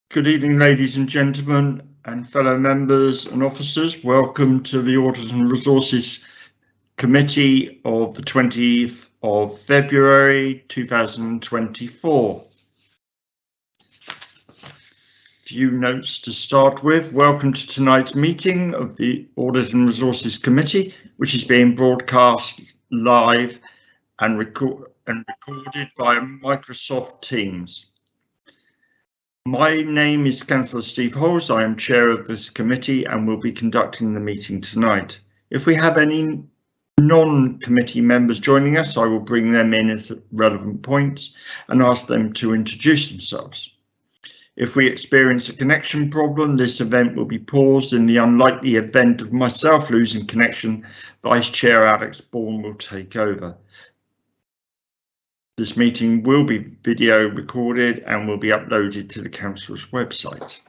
Good evening, ladies and gentlemen and fellow members and officers. Welcome to the Audit and Resources Committee of the 20th of February 2024. Few notes to start with. Welcome to tonight's meeting of the Audit and Resources Committee, which is being broadcast live and recorded via Microsoft Teams. My name is Councillor Cllr Holes. I am chair of this committee and will be conducting the meeting tonight. If we have any non-committee members joining us, I will bring them in at relevant points and ask them to introduce themselves. If we experience a connection problem, this event will be paused. In the unlikely event of myself losing connection, Vice Chair Cllr Bourne will take over. This meeting will be video recorded and will be uploaded to the Council's website.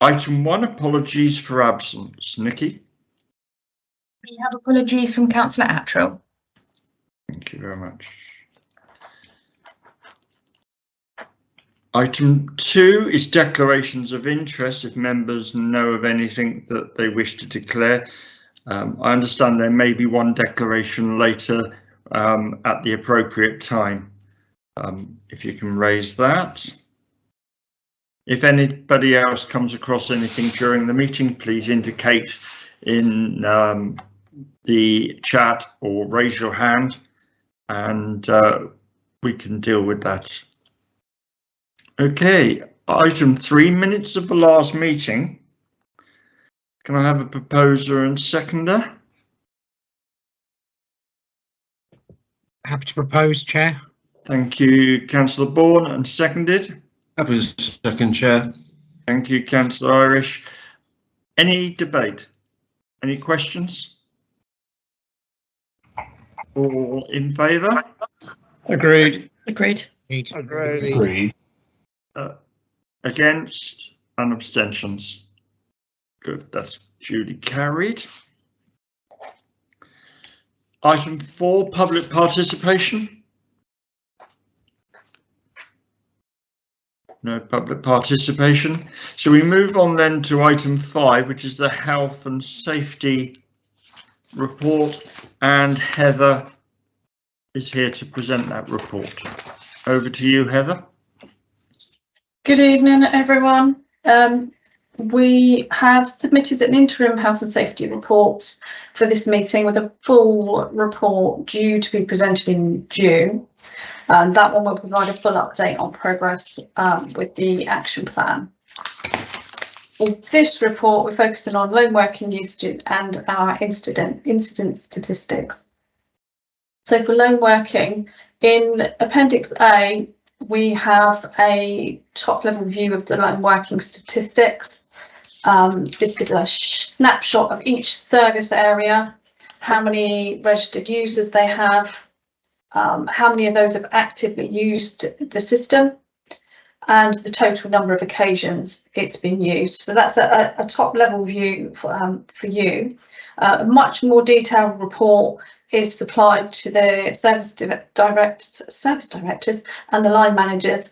Item 1, apologies for absence. Nikki? We have apologies from Councillor Attrell. Thank you very much. Item 2 is declarations of interest. If members know of anything that they wish to declare, I understand there may be one declaration later at the appropriate time. If you can raise that. If anybody else comes across anything during the meeting, please indicate in the chat or raise your hand and we can deal with that. Okay, item 3, minutes of the last meeting. Can I have a proposer and seconder? Happy to propose, Chair. Thank you, Councillor Bourne, and seconded. Happy to second, Chair. Thank you, Cllr Irish. Any debate? Any questions? All in favour? Agreed. Agreed. Agreed. Against and abstentions. Good, that's duly carried. Item 4, public participation. No public participation. So we move on then to item 5, which is the health and safety report, and Heather is here to present that report. Over to you, Heather. Good evening, everyone. We have submitted an interim health and safety report for this meeting with a full report due to be presented in June. That one will provide a full update on progress with the action plan. With this report, we're focusing on lone working usage and our incident statistics. So for lone working, in Appendix A, we have a top level view of the lone working statistics. This gives a snapshot of each service area, how many registered users they have, how many of those have actively used the system, and the total number of occasions it's been used. So that's a top level view for you. A much more detailed report is supplied to the service directors and the line managers.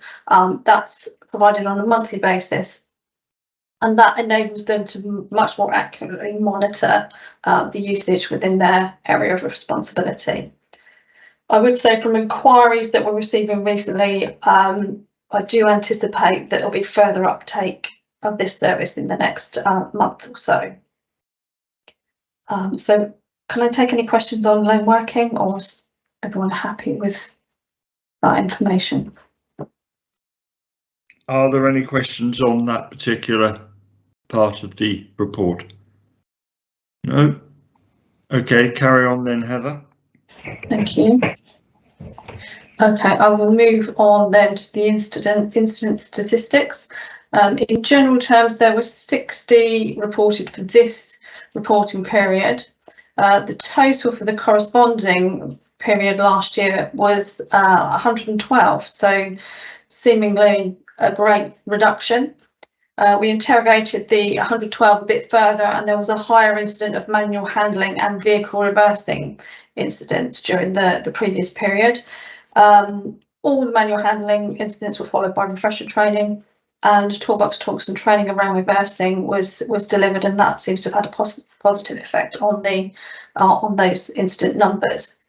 That's provided on a monthly basis, and that enables them to much more accurately monitor the usage within their area of responsibility. I would say from inquiries that we're receiving recently, I do anticipate that there'll be further uptake of this service in the next month or so. So can I take any questions on lone working, or is everyone happy with that information? Are there any questions on that particular part of the report? No? Okay, carry on then, Heather. Thank you. Okay, I will move on then to the incident statistics. In general terms, there were 60 reported for this reporting period. The total for the corresponding period last year was 112, so seemingly a great reduction. We interrogated the 112 a bit further, and there was a higher incident of manual handling and vehicle reversing incidents during the previous period. all the manual handling incidents were followed by refresher training, and toolbox talks and training around reversing was delivered, and that seems to have had a positive effect on the on those incident numbers.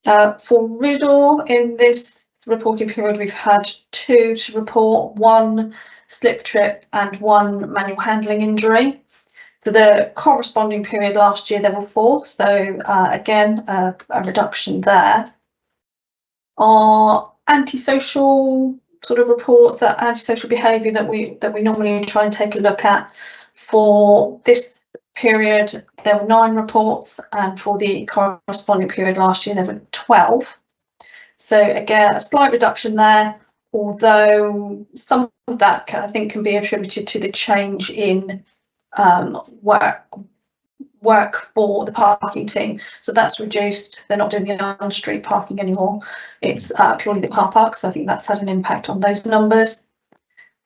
For Riddle, in this reporting period, we've had 2 to report, 1 slip trip and 1 manual handling injury. For the corresponding period last year, there were 4, so again, a reduction there. Our antisocial sort of reports, that antisocial behaviour that we normally try and take a look at, for this period there were 9 reports, and for the corresponding period last year there were 12. So again, a slight reduction there, although some of that I think can be attributed to the change in work for the parking team. So that's reduced. They're not doing the on-street parking anymore. It's purely the car park. So I think that's had an impact on those numbers.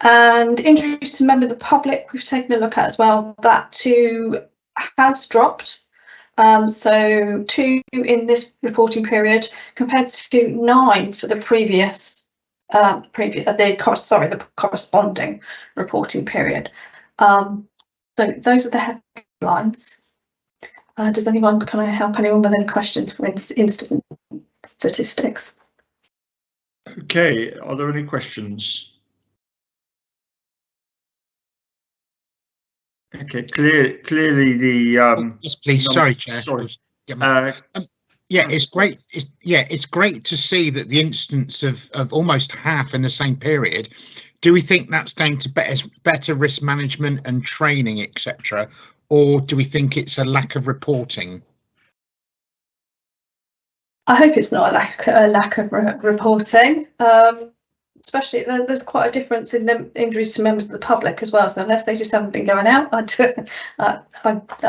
And injuries to members of the public, we've taken a look at as well. That too has dropped. So 2 in this reporting period compared to 9 for the the corresponding reporting period. So those are the headlines. Does anyone, can I help anyone with any questions for incident statistics? Okay, are there any questions? Okay, clearly the Yes, please. Sorry, Chair. Sorry. Yeah, it's great. It's great to see that the instance of almost half in the same period. Do we think that's down to better risk management and training, etc., or do we think it's a lack of reporting? I hope it's not a lack of reporting. Especially there's quite a difference in the injuries to members of the public as well. So unless they just haven't been going out, I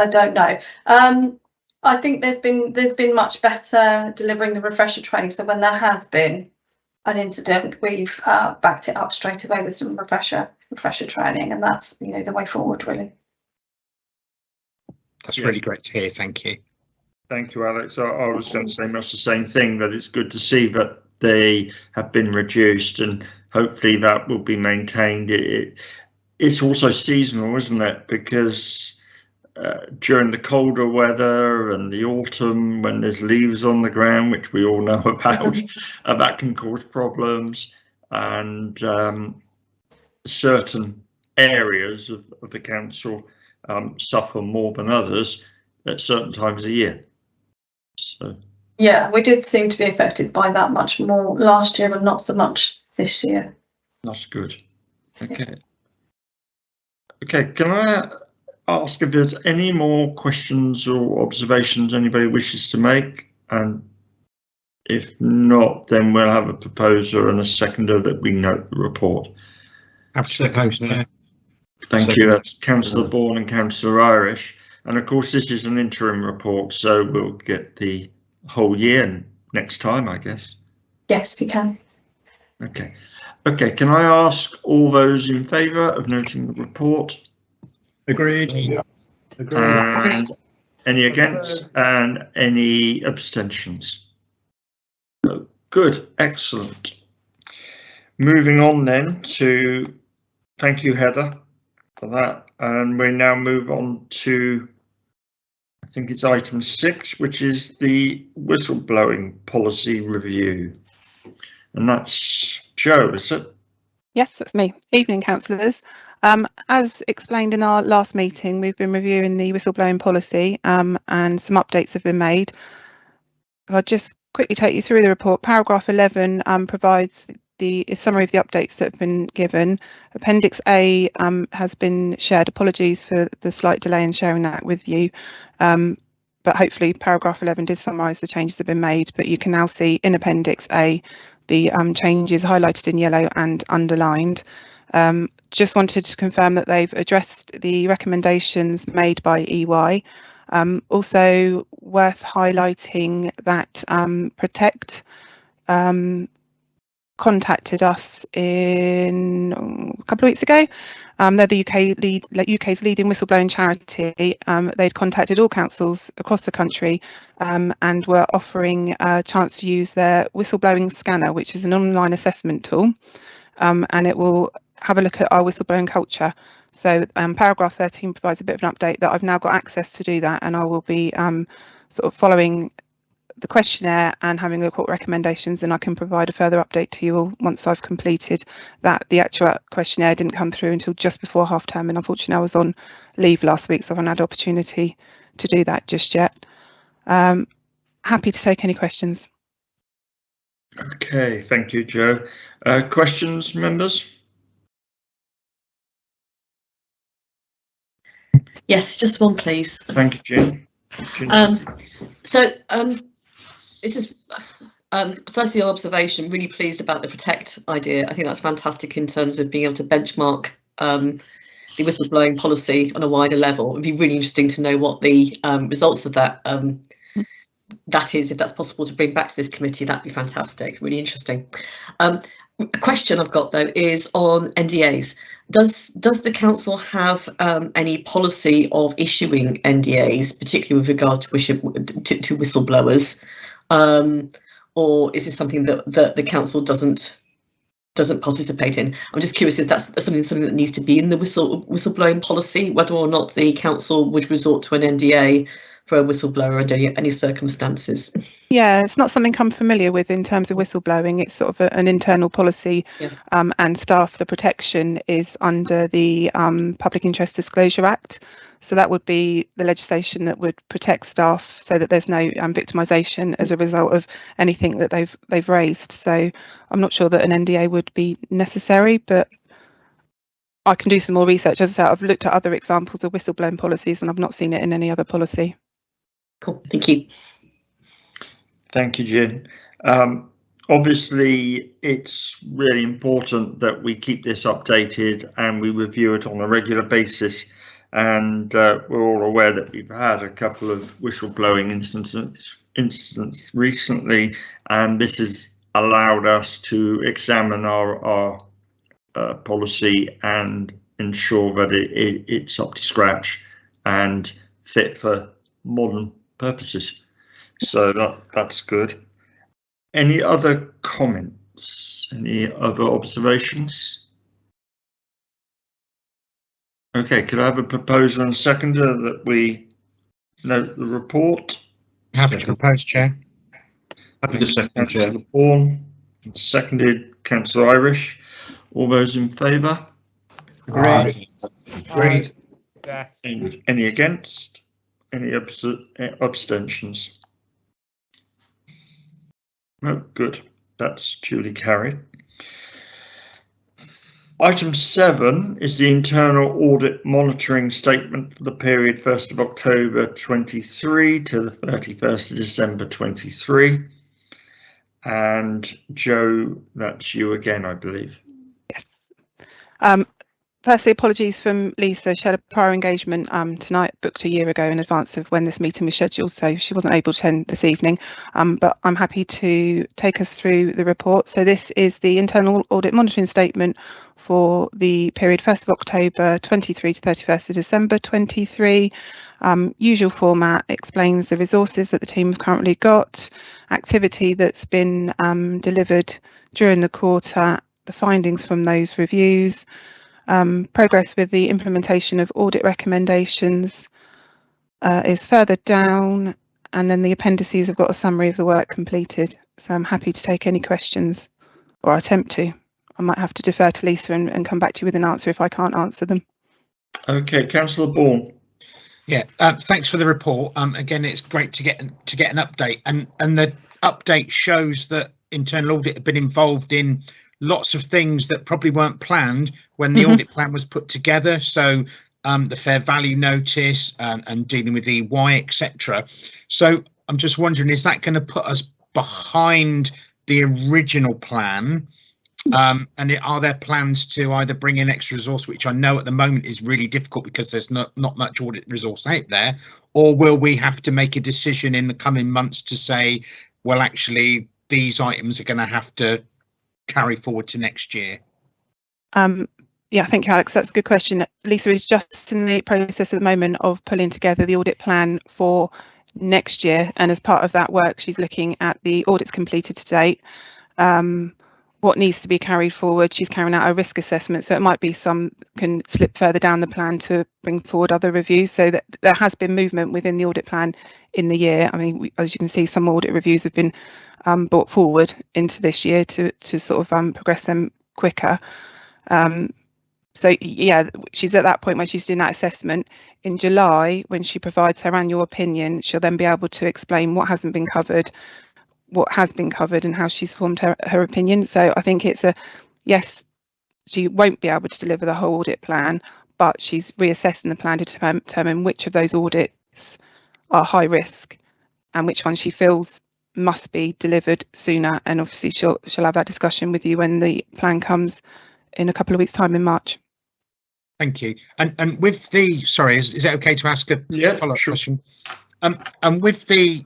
don't know. I think there's been much better delivering the refresher training. So when there has been an incident, we've backed it up straight away with some refresher training, and that's the way forward, really. That's really great to hear. Thank you. Thank you, Alex. I was going to say much the same thing, that it's good to see that they have been reduced, and hopefully that will be maintained. It's also seasonal, isn't it? Because during the colder weather and the autumn, when there's leaves on the ground, which we all know about, that can cause problems, and certain areas of the council suffer more than others at certain times of year. So yeah, we did seem to be affected by that much more last year and not so much this year. That's good. Okay. Okay, can I ask if there's any more questions or observations anybody wishes to make? And if not, then we'll have a proposer and a seconder that we note the report. Absolutely. Thank you. That's Cllr Bourne and Cllr Irish. And of course, this is an interim report, so we'll get the whole year next time, I guess. Yes, you can. Okay. Okay, can I ask all those in favour of noting the report? Agreed. Yeah. And any against, and any abstentions? No. Good, excellent. Moving on then to, thank you, Heather, for that. And we now move on to, I think it's item 6, which is the whistleblowing policy review. And that's Jo, is it? Yes, that's me. Evening, councillors. As explained in our last meeting, we've been reviewing the whistleblowing policy and some updates have been made. I'll just quickly take you through the report. Paragraph 11 provides the summary of the updates that have been given. Appendix A has been shared. Apologies for the slight delay in sharing that with you. But hopefully paragraph 11 did summarise the changes that have been made, but you can now see in Appendix A the changes highlighted in yellow and underlined. Just wanted to confirm that they've addressed the recommendations made by EY. Also worth highlighting that Protect contacted us in a couple of weeks ago They're the UK's leading whistleblowing charity. They'd contacted all councils across the country and were offering a chance to use their whistleblowing scanner, which is an online assessment tool, and it will have a look at our whistleblowing culture. So paragraph 13 provides a bit of an update that I've now got access to do that, and I will be sort of following the questionnaire and having a look at recommendations, and I can provide a further update to you all once I've completed that. The actual questionnaire didn't come through until just before half term, and unfortunately I was on leave last week, so I haven't had opportunity to do that just yet. Happy to take any questions. Okay, thank you, Joe. Questions, members? Yes, just one, please. Thank you, Jean. This is firstly an observation. Really pleased about the Protect idea. I think that's fantastic in terms of being able to benchmark the whistleblowing policy on a wider level. It'd be really interesting to know what the results of that is. If that's possible to bring back to this committee, that'd be fantastic. Really interesting. A question I've got though is on NDAs. Does the council have any policy of issuing NDAs, particularly with regards to whistleblowers, or is this something that the council doesn't participate in? I'm just curious if that's something that needs to be in the whistleblowing policy, whether or not the council would resort to an NDA for a whistleblower under any circumstances. Yeah, it's not something I'm familiar with in terms of whistleblowing. It's sort of an internal policy, Yeah. And staff, the protection is under the Public Interest Disclosure Act. So that would be the legislation that would protect staff so that there's no victimisation as a result of anything that they've raised. So I'm not sure that an NDA would be necessary, but I can do some more research. As I said, I've looked at other examples of whistleblowing policies and I've not seen it in any other policy. Cool, thank you. Thank you, Jen. Obviously, it's really important that we keep this updated and we review it on a regular basis. And we're all aware that we've had a couple of whistleblowing incidents recently, and this has allowed us to examine our policy and ensure that it's up to scratch and fit for modern purposes. So that's good. Any other comments? Any other observations? Okay, could I have a proposal and a seconder that we note the report? Happy to propose, Chair. Happy to second, Chair. Councillor Bourne, seconded Cllr Irish. All those in favour? Agreed. Agreed. Yes. Any against? Any abstentions? No, good. That's duly carried. Item 7 is the internal audit monitoring statement for the period 1st of October 23 to the 31st of December 23. And Joe, that's you again, I believe. Yes. Firstly, apologies from Lisa. She had a prior engagement tonight, booked a year ago in advance of when this meeting was scheduled, so she wasn't able to attend this evening. But I'm happy to take us through the report. So this is the internal audit monitoring statement for the period 1st of October 23 to 31st of December 23. Usual format, explains the resources that the team have currently got, activity that's been delivered during the quarter, the findings from those reviews, progress with the implementation of audit recommendations is further down, and then the appendices have got a summary of the work completed. So I'm happy to take any questions, or attempt to. I might have to defer to Lisa and come back to you with an answer if I can't answer them. Okay, Councillor Bourne. Yeah, thanks for the report. Again, it's great to get an update, and the update shows that internal audit have been involved in lots of things that probably weren't planned when the audit plan was put together. So the fair value notice and dealing with EY, etc. So I'm just wondering, is that going to put us behind the original plan? And are there plans to either bring in extra resource, which I know at the moment is really difficult because there's not much audit resource out there, or will we have to make a decision in the coming months to say, well, actually, these items are going to have to carry forward to next year? Yeah, thank you, Alex. That's a good question. Lisa is just in the process at the moment of pulling together the audit plan for next year, and as part of that work, she's looking at the audits completed to date, what needs to be carried forward. She's carrying out a risk assessment, so it might be some can slip further down the plan to bring forward other reviews, so that there has been movement within the audit plan in the year. I mean, as you can see, some audit reviews have been brought forward into this year to sort of progress them quicker. So yeah, she's at that point where she's doing that assessment. In July, when she provides her annual opinion, she'll then be able to explain what hasn't been covered, what has been covered, and how she's formed her opinion. So I think it's a yes, she won't be able to deliver the whole audit plan, but she's reassessing the plan to determine which of those audits are high risk and which ones she feels must be delivered sooner. And obviously she'll have that discussion with you when the plan comes in a couple of weeks' time in March. Thank you. And with the, sorry, is it okay to ask a follow-up question? And with the,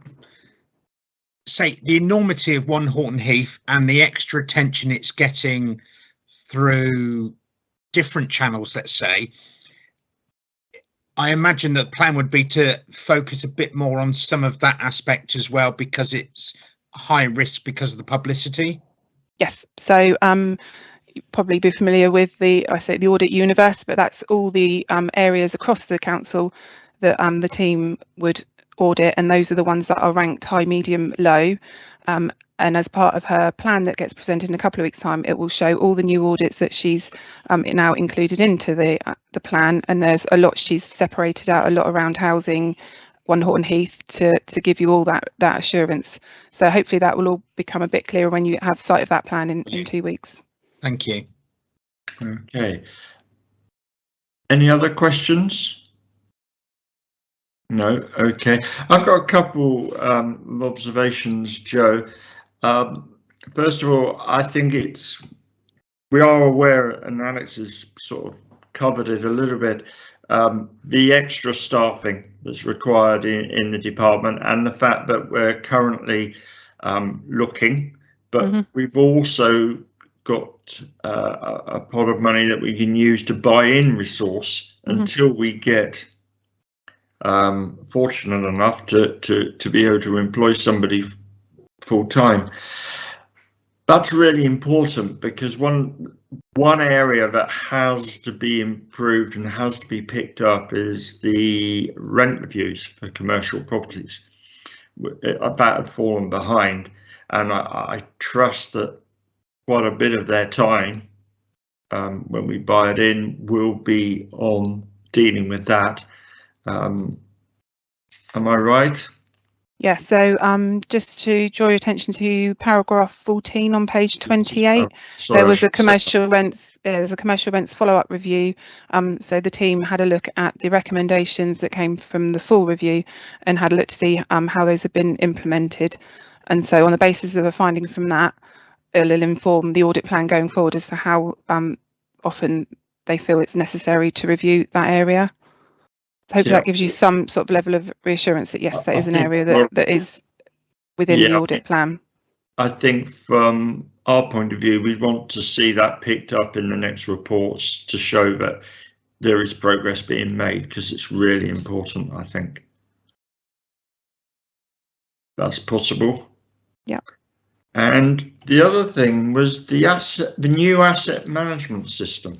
say, the enormity of One Horton Heath and the extra attention it's getting through different channels, let's say, I imagine that the plan would be to focus a bit more on some of that aspect as well, because it's high risk because of the publicity. Yes. So you'd probably be familiar with the audit universe, but that's all the areas across the council that the team would audit, and those are the ones that are ranked high, medium, low. And as part of her plan that gets presented in a couple of weeks' time, it will show all the new audits that she's now included into the plan. And there's a lot she's separated out, a lot around housing, One Horton Heath, to give you all that assurance. So hopefully that will all become a bit clearer when you have sight of that plan in 2 weeks. Thank you. Okay. Any other questions? No. Okay. I've got a couple of observations, Joe. First of all, I think we are aware, and Alex has sort of covered it a little bit, the extra staffing that's required in the department, and the fact that we're currently looking, but we've also got a pot of money that we can use to buy in resource until we get fortunate enough to be able to employ somebody full time. That's really important, because one area that has to be improved and has to be picked up is the rent reviews for commercial properties. That had fallen behind, and I trust that quite a bit of their time when we buy it in will be on dealing with that. Am I right? Yeah, so just to draw your attention to paragraph 14 on page 28, there was a commercial rents. There's a commercial rents follow-up review. So the team had a look at the recommendations that came from the full review and had a look to see how those have been implemented. And so on the basis of the finding from that, it'll inform the audit plan going forward as to how often they feel it's necessary to review that area. So hopefully that gives you some sort of level of reassurance that yes, that is an area that is within the audit plan. I think from our point of view, we want to see that picked up in the next reports to show that there is progress being made, because it's really important. I think that's possible. Yeah. And the other thing was the new asset management system.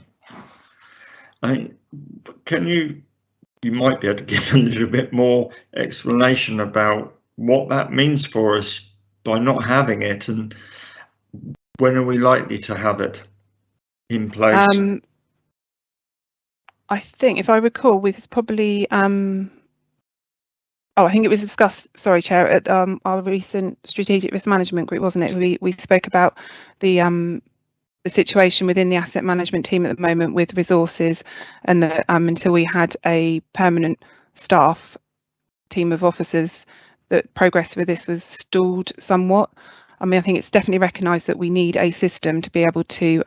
I mean, you might be able to give a little bit more explanation about what that means for us by not having it, and when are we likely to have it in place? I think, if I recall, it's probably I think it was discussed, sorry, Chair, at our recent strategic risk management group, wasn't it? We spoke about the situation within the asset management team at the moment with resources, and that until we had a permanent staff team of officers, that progress with this was stalled somewhat. I mean, I think it's definitely recognised that we need a system to be able to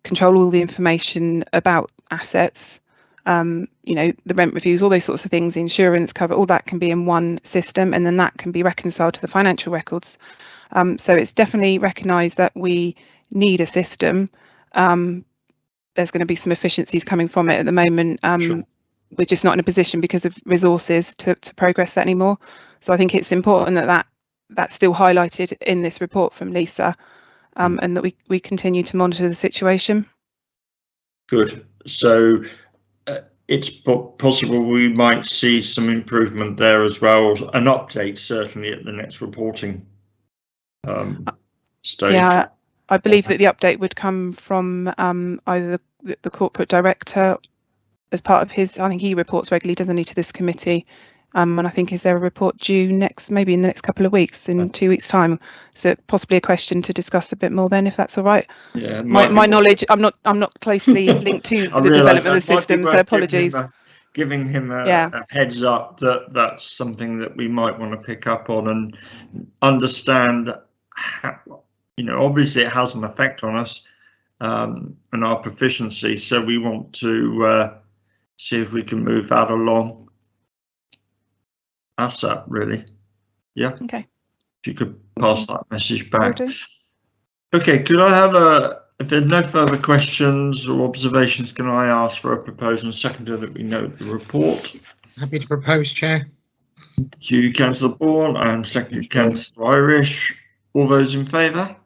control all the information about assets, you know, the rent reviews, all those sorts of things, the insurance cover, all that can be in one system, and then that can be reconciled to the financial records. So it's definitely recognised that we need a system, there's going to be some efficiencies coming from it. At the moment, Sure. we're just not in a position because of resources to progress that anymore. So I think it's important that that's still highlighted in this report from Lisa, and that we continue to monitor the situation. Good. So it's possible we might see some improvement there as well, an update certainly at the next reporting stage. Yeah, I believe that the update would come from either the corporate director as part of his, I think he reports regularly, doesn't he, to this committee. And I think, is there a report due maybe in the next couple of weeks, in 2 weeks' time? So possibly a question to discuss a bit more then, if that's all right. Yeah, my knowledge, I'm not closely linked to the development of the system, so apologies. Giving him a heads up that that's something that we might want to pick up on and understand how, obviously it has an effect on us and our proficiency, so we want to see if we can move that along. ASAP, really. Yeah. Okay. If you could pass that message back. Okay, could I have if there's no further questions or observations, can I ask for a proposal and seconder that we note the report? Happy to propose, Chair. Thank you, Councillor Bourne, and second Councillor Irish. All those in favour?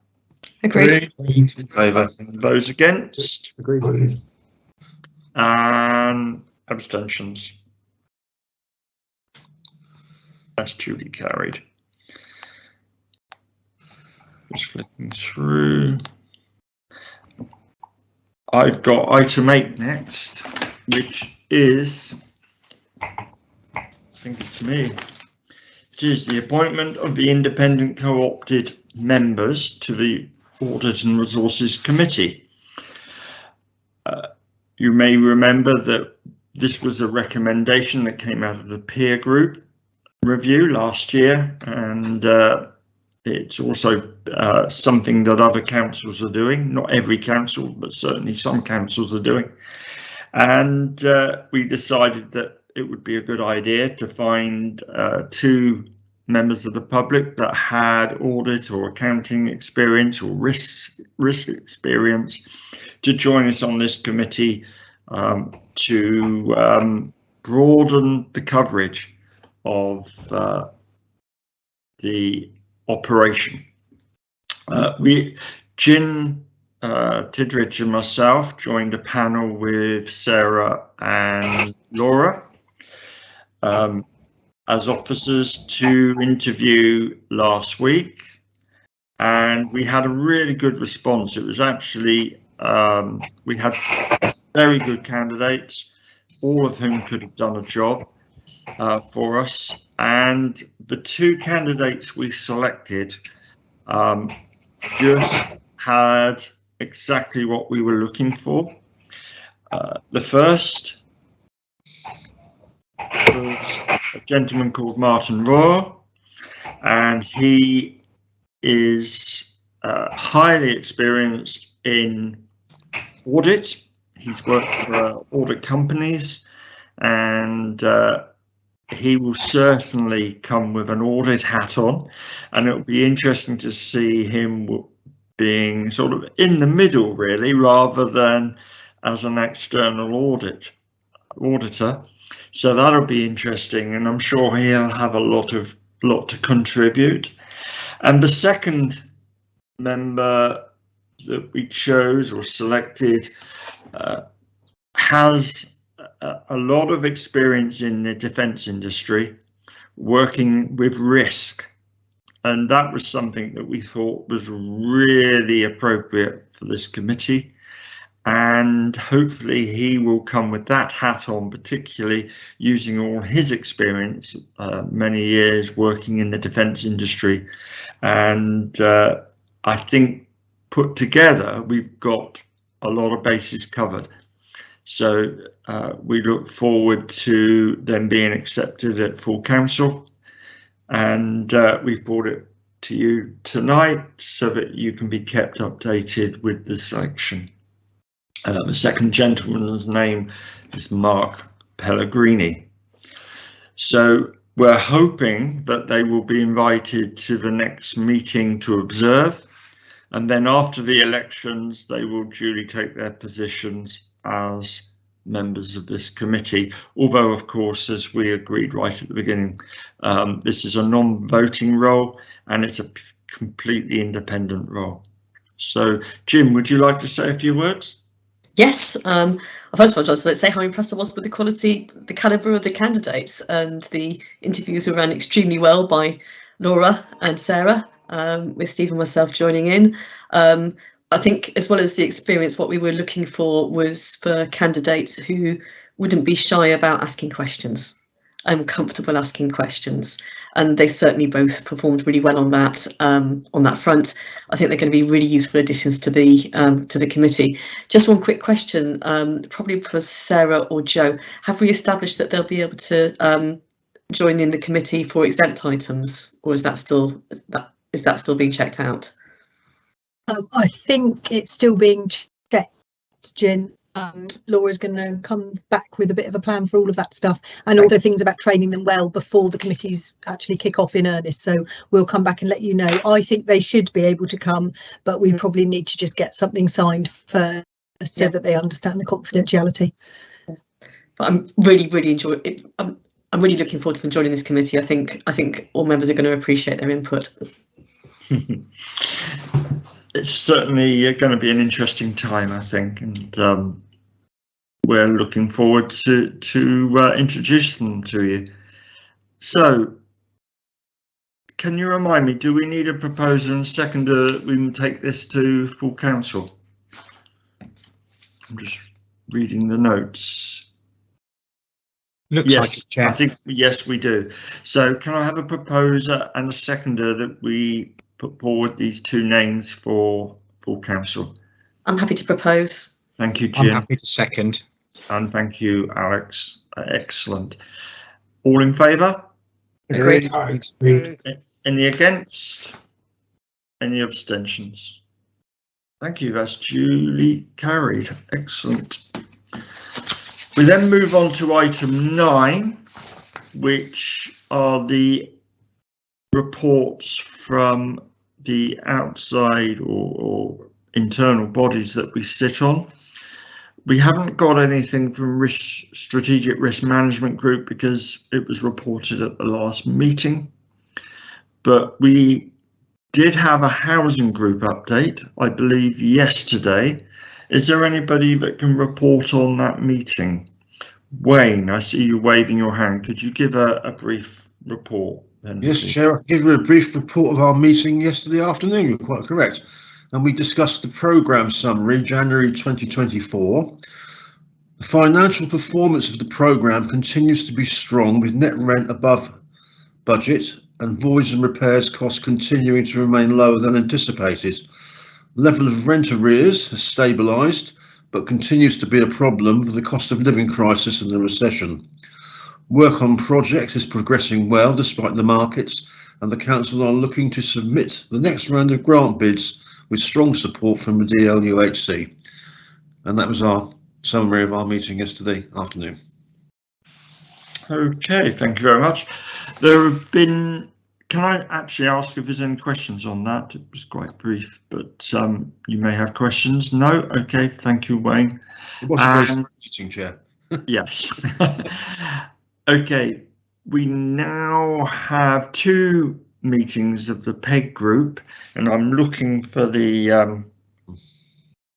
Agreed. In favour. Those against? Agreed. And abstentions? That's duly carried. Just flicking through. I've got item 8 next, which is, I think it's me, it is the appointment of the independent co-opted members to the Audit and Resources Committee. You may remember that this was a recommendation that came out of the peer group review last year, and it's also something that other councils are doing. Not every council, but certainly some councils are doing. And we decided that it would be a good idea to find 2 members of the public that had audit or accounting experience or risk experience to join us on this committee to broaden the coverage of the operation. Cllr Tidridge and myself joined a panel with Sarah and Laura as officers to interview last week, and we had a really good response. It was actually, we had very good candidates, all of whom could have done a job for us, and the 2 candidates we selected just had exactly what we were looking for. The first was a gentleman called Martin Rohr, and he is highly experienced in audit. He's worked for audit companies, and he will certainly come with an audit hat on, and it'll be interesting to see him being sort of in the middle, really, rather than as an external auditor. So that'll be interesting, and I'm sure he'll have a lot to contribute. And the second member that we chose or selected has a lot of experience in the defence industry, working with risk, and that was something that we thought was really appropriate for this committee, and hopefully he will come with that hat on, particularly using all his experience, many years working in the defence industry, and I think put together we've got a lot of bases covered. So we look forward to them being accepted at full council, and we've brought it to you tonight so that you can be kept updated with the selection. The second gentleman's name is Mark Pellegrini. So we're hoping that they will be invited to the next meeting to observe, and then after the elections they will duly take their positions as members of this committee, although of course, as we agreed right at the beginning, this is a non-voting role and it's a completely independent role. So Jim, would you like to say a few words? Yes, first of all, just let's say how impressed I was with the quality, the calibre of the candidates, and the interviews were ran extremely well by Laura and Sarah, with Steve and myself joining in. I think, as well as the experience, what we were looking for was for candidates who wouldn't be shy about asking questions and comfortable asking questions, and they certainly both performed really well on that front. I think they're going to be really useful additions to the committee. Just one quick question, probably for Sarah or Joe. Have we established that they'll be able to join in the committee for exempt items, or is that still being checked out? I think it's still being checked, Jen. Laura's going to come back with a bit of a plan for all of that stuff, and all the things about training them well before the committees actually kick off in earnest. So we'll come back and let you know. I think they should be able to come, but we probably need to just get something signed first so that they understand the confidentiality. But I'm really enjoying it. I'm really looking forward to them joining this committee. I think all members are going to appreciate their input. It's certainly going to be an interesting time, I think, and we're looking forward to introduce them to you. So, can you remind me, do we need a proposer and seconder that we can take this to full council? I'm just reading the notes. Looks yes, like it, Chair. I think yes, we do. So, can I have a proposer and a seconder that we put forward these two names for full council? I'm happy to propose. Thank you, Jim. I'm happy to second. And thank you, Alex. Excellent. All in favour? Agreed. Any against? Any abstentions? Thank you. That's duly carried. Excellent. We then move on to item 9, which are the reports from the outside or internal bodies that we sit on. We haven't got anything from Strategic Risk Management Group because it was reported at the last meeting, but we did have a housing group update, I believe, yesterday. Is there anybody that can report on that meeting? Wayne, I see you waving your hand. Could you give a brief report? Yes, Chair, I'll give you a brief report of our meeting yesterday afternoon. You're quite correct. And we discussed the programme summary, January 2024. The financial performance of the programme continues to be strong, with net rent above budget and voids and repairs costs continuing to remain lower than anticipated. Level of rent arrears has stabilised, but continues to be a problem with the cost of living crisis and the recession. Work on projects is progressing well despite the markets, and the council are looking to submit the next round of grant bids with strong support from the DLUHC. And that was our summary of our meeting yesterday afternoon. Okay, thank you very much. There have been, can I actually ask if there's any questions on that? It was quite brief, but you may have questions. No? Okay, thank you, Wayne. It was a very strong meeting, Chair. Yes. Okay, we now have 2 meetings of the PEG group, and I'm looking for the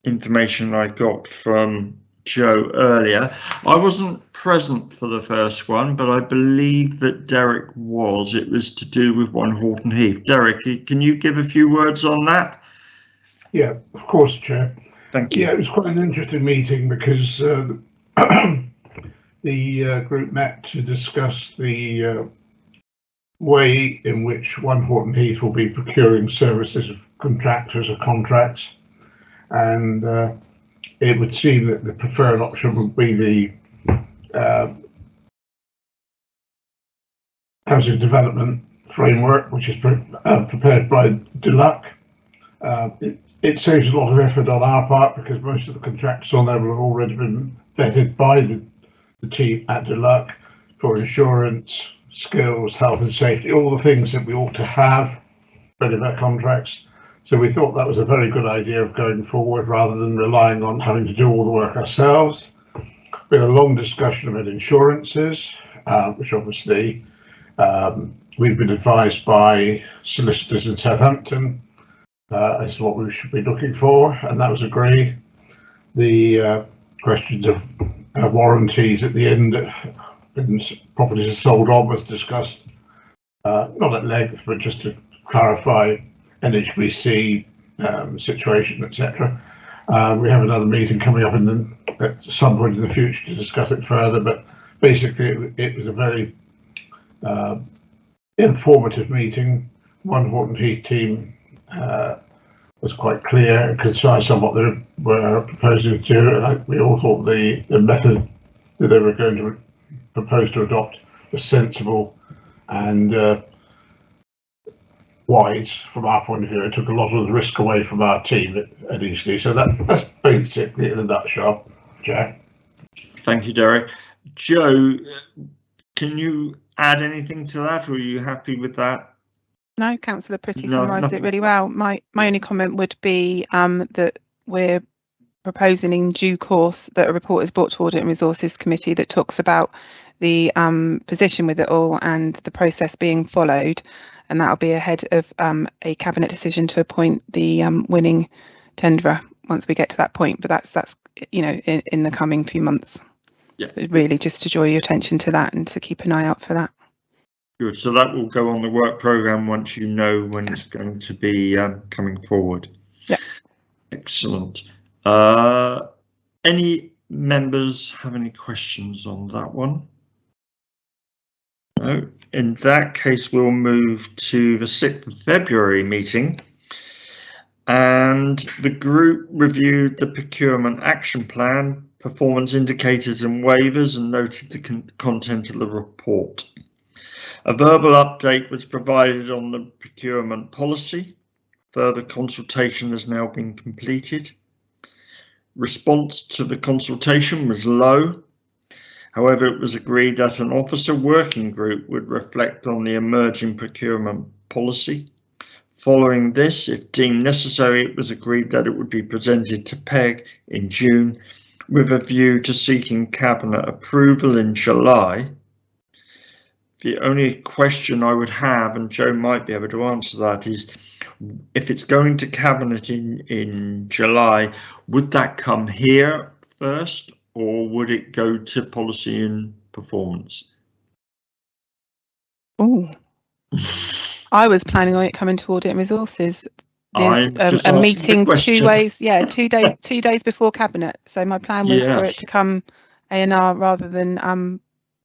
information I got from Joe earlier. I wasn't present for the first one, but I believe that Derek was. It was to do with 1 Horton Heath. Derek, can you give a few words on that? Yeah, of course, Chair. Thank you. Yeah, it was quite an interesting meeting because the group met to discuss the way in which 1 Horton Heath will be procuring services of contractors or contracts, and it would seem that the preferred option would be the housing development framework, which is prepared by Duluck. It saves a lot of effort on our part because most of the contractors on there have already been vetted by the team at Duluck for insurance, skills, health and safety, all the things that we ought to have ready for contracts. So we thought that was a very good idea of going forward rather than relying on having to do all the work ourselves. We had a long discussion about insurances, which obviously we've been advised by solicitors in Southampton as to what we should be looking for, and that was agreed. The questions of warranties at the end when properties are sold on was discussed, not at length, but just to clarify NHBC situation, etc. We have another meeting coming up at some point in the future to discuss it further, but basically it was a very informative meeting. One Horton Heath team was quite clear and concise on what they were proposing to do, and we all thought the method that they were going to propose to adopt was sensible and wise from our point of view. It took a lot of the risk away from our team at Eastleigh. So that's basically in a nutshell, Jack. Thank you, Derek. Joe, can you add anything to that, or are you happy with that? No, Councillor Pretty No, summarised nothing. it really well. My only comment would be that we're proposing in due course that a report is brought to Audit and Resources Committee that talks about the position with it all and the process being followed, and that'll be ahead of a cabinet decision to appoint the winning tenderer once we get to that point. But that's you know, in the coming few months. Yeah. Really, just to draw your attention to that and to keep an eye out for that. Good. So that will go on the work programme once you know when it's going to be coming forward. Yeah. Excellent. Any members have any questions on that one? No. In that case, we'll move to the 6th of February meeting. And the group reviewed the procurement action plan, performance indicators and waivers, and noted the content of the report. A verbal update was provided on the procurement policy. Further consultation has now been completed. Response to the consultation was low. However, it was agreed that an officer working group would reflect on the emerging procurement policy. Following this, if deemed necessary, it was agreed that it would be presented to PEG in June with a view to seeking Cabinet approval in July. The only question I would have, and Joe might be able to answer that, is if it's going to Cabinet in July, would that come here first or would it go to policy and performance? Oh, I was planning on it coming to Audit and Resources. There's a meeting 2 ways, yeah, 2 days, 2 days before Cabinet. So my plan was for it to come A&R rather than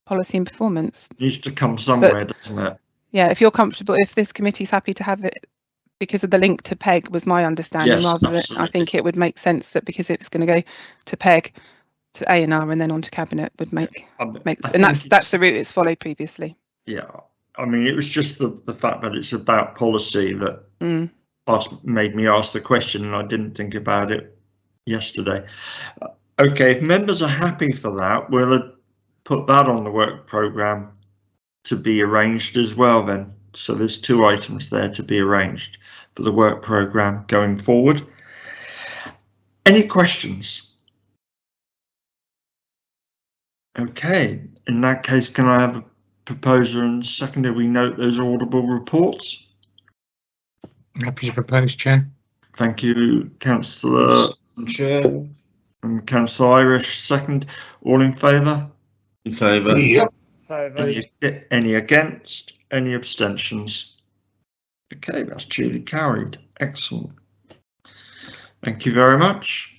policy and performance. Needs to come somewhere, doesn't it? Yeah, if you're comfortable, if this committee's happy to have it because of the link to PEG was my understanding, Yes, rather than absolutely. I think it would make sense that because it's going to go to PEG, to A&R and then on to Cabinet would make and that's the route it's followed previously. Yeah, I mean, it was just the fact that it's about policy that made me ask the question, and I didn't think about it yesterday. Okay, if members are happy for that, we'll put that on the work programme to be arranged as well then. So there's 2 items there to be arranged for the work programme going forward. Any questions? Okay, in that case, can I have a proposer and seconder? We note those audible reports. Happy to propose, Chair. Thank you, Councillor Chair. and Councillor Irish. Second, all in favour? In favour. Yep. Any against? Any abstentions? Okay, that's duly carried. Excellent. Thank you very much.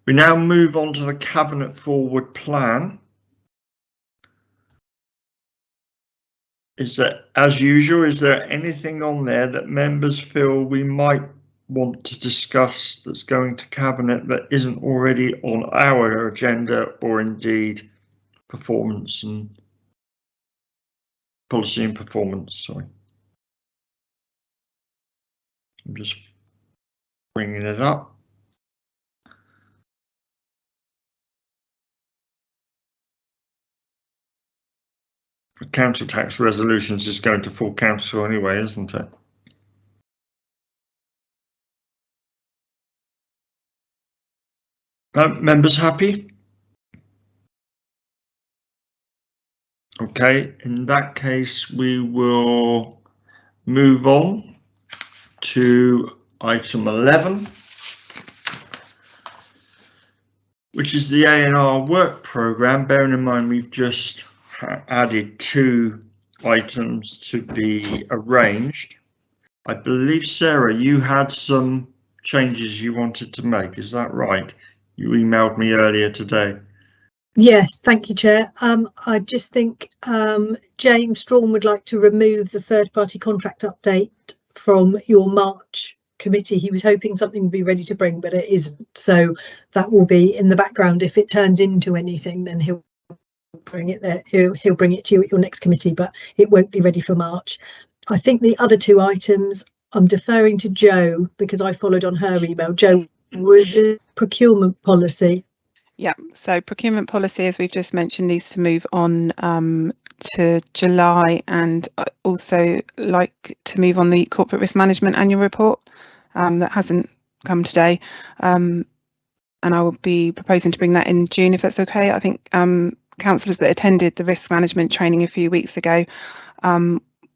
We now move on to the Cabinet Forward Plan. Is there, as usual, is there anything on there that members feel we might want to discuss that's going to Cabinet that isn't already on our agenda, or indeed performance and policy and performance? Sorry. I'm just bringing it up. For council tax resolutions is going to full council anyway, isn't it? Members happy? Okay, in that case, we will move on to item 11, which is the A&R work programme. Bearing in mind we've just added 2 items to be arranged. I believe, Sarah, you had some changes you wanted to make, is that right? You emailed me earlier today. Yes, thank you, Chair. I just think James Strawn would like to remove the third-party contract update from your March committee. He was hoping something would be ready to bring, but it isn't. So that will be in the background. If it turns into anything, then he'll bring it there. He'll bring it to you at your next committee, but it won't be ready for March. I think the other 2 items, I'm deferring to Jo because I followed on her email. Jo, was it procurement policy? Yeah, so procurement policy, as we've just mentioned, needs to move on to July, and also like to move on the corporate risk management annual report that hasn't come today, and I will be proposing to bring that in June if that's okay. I think councillors that attended the risk management training a few weeks ago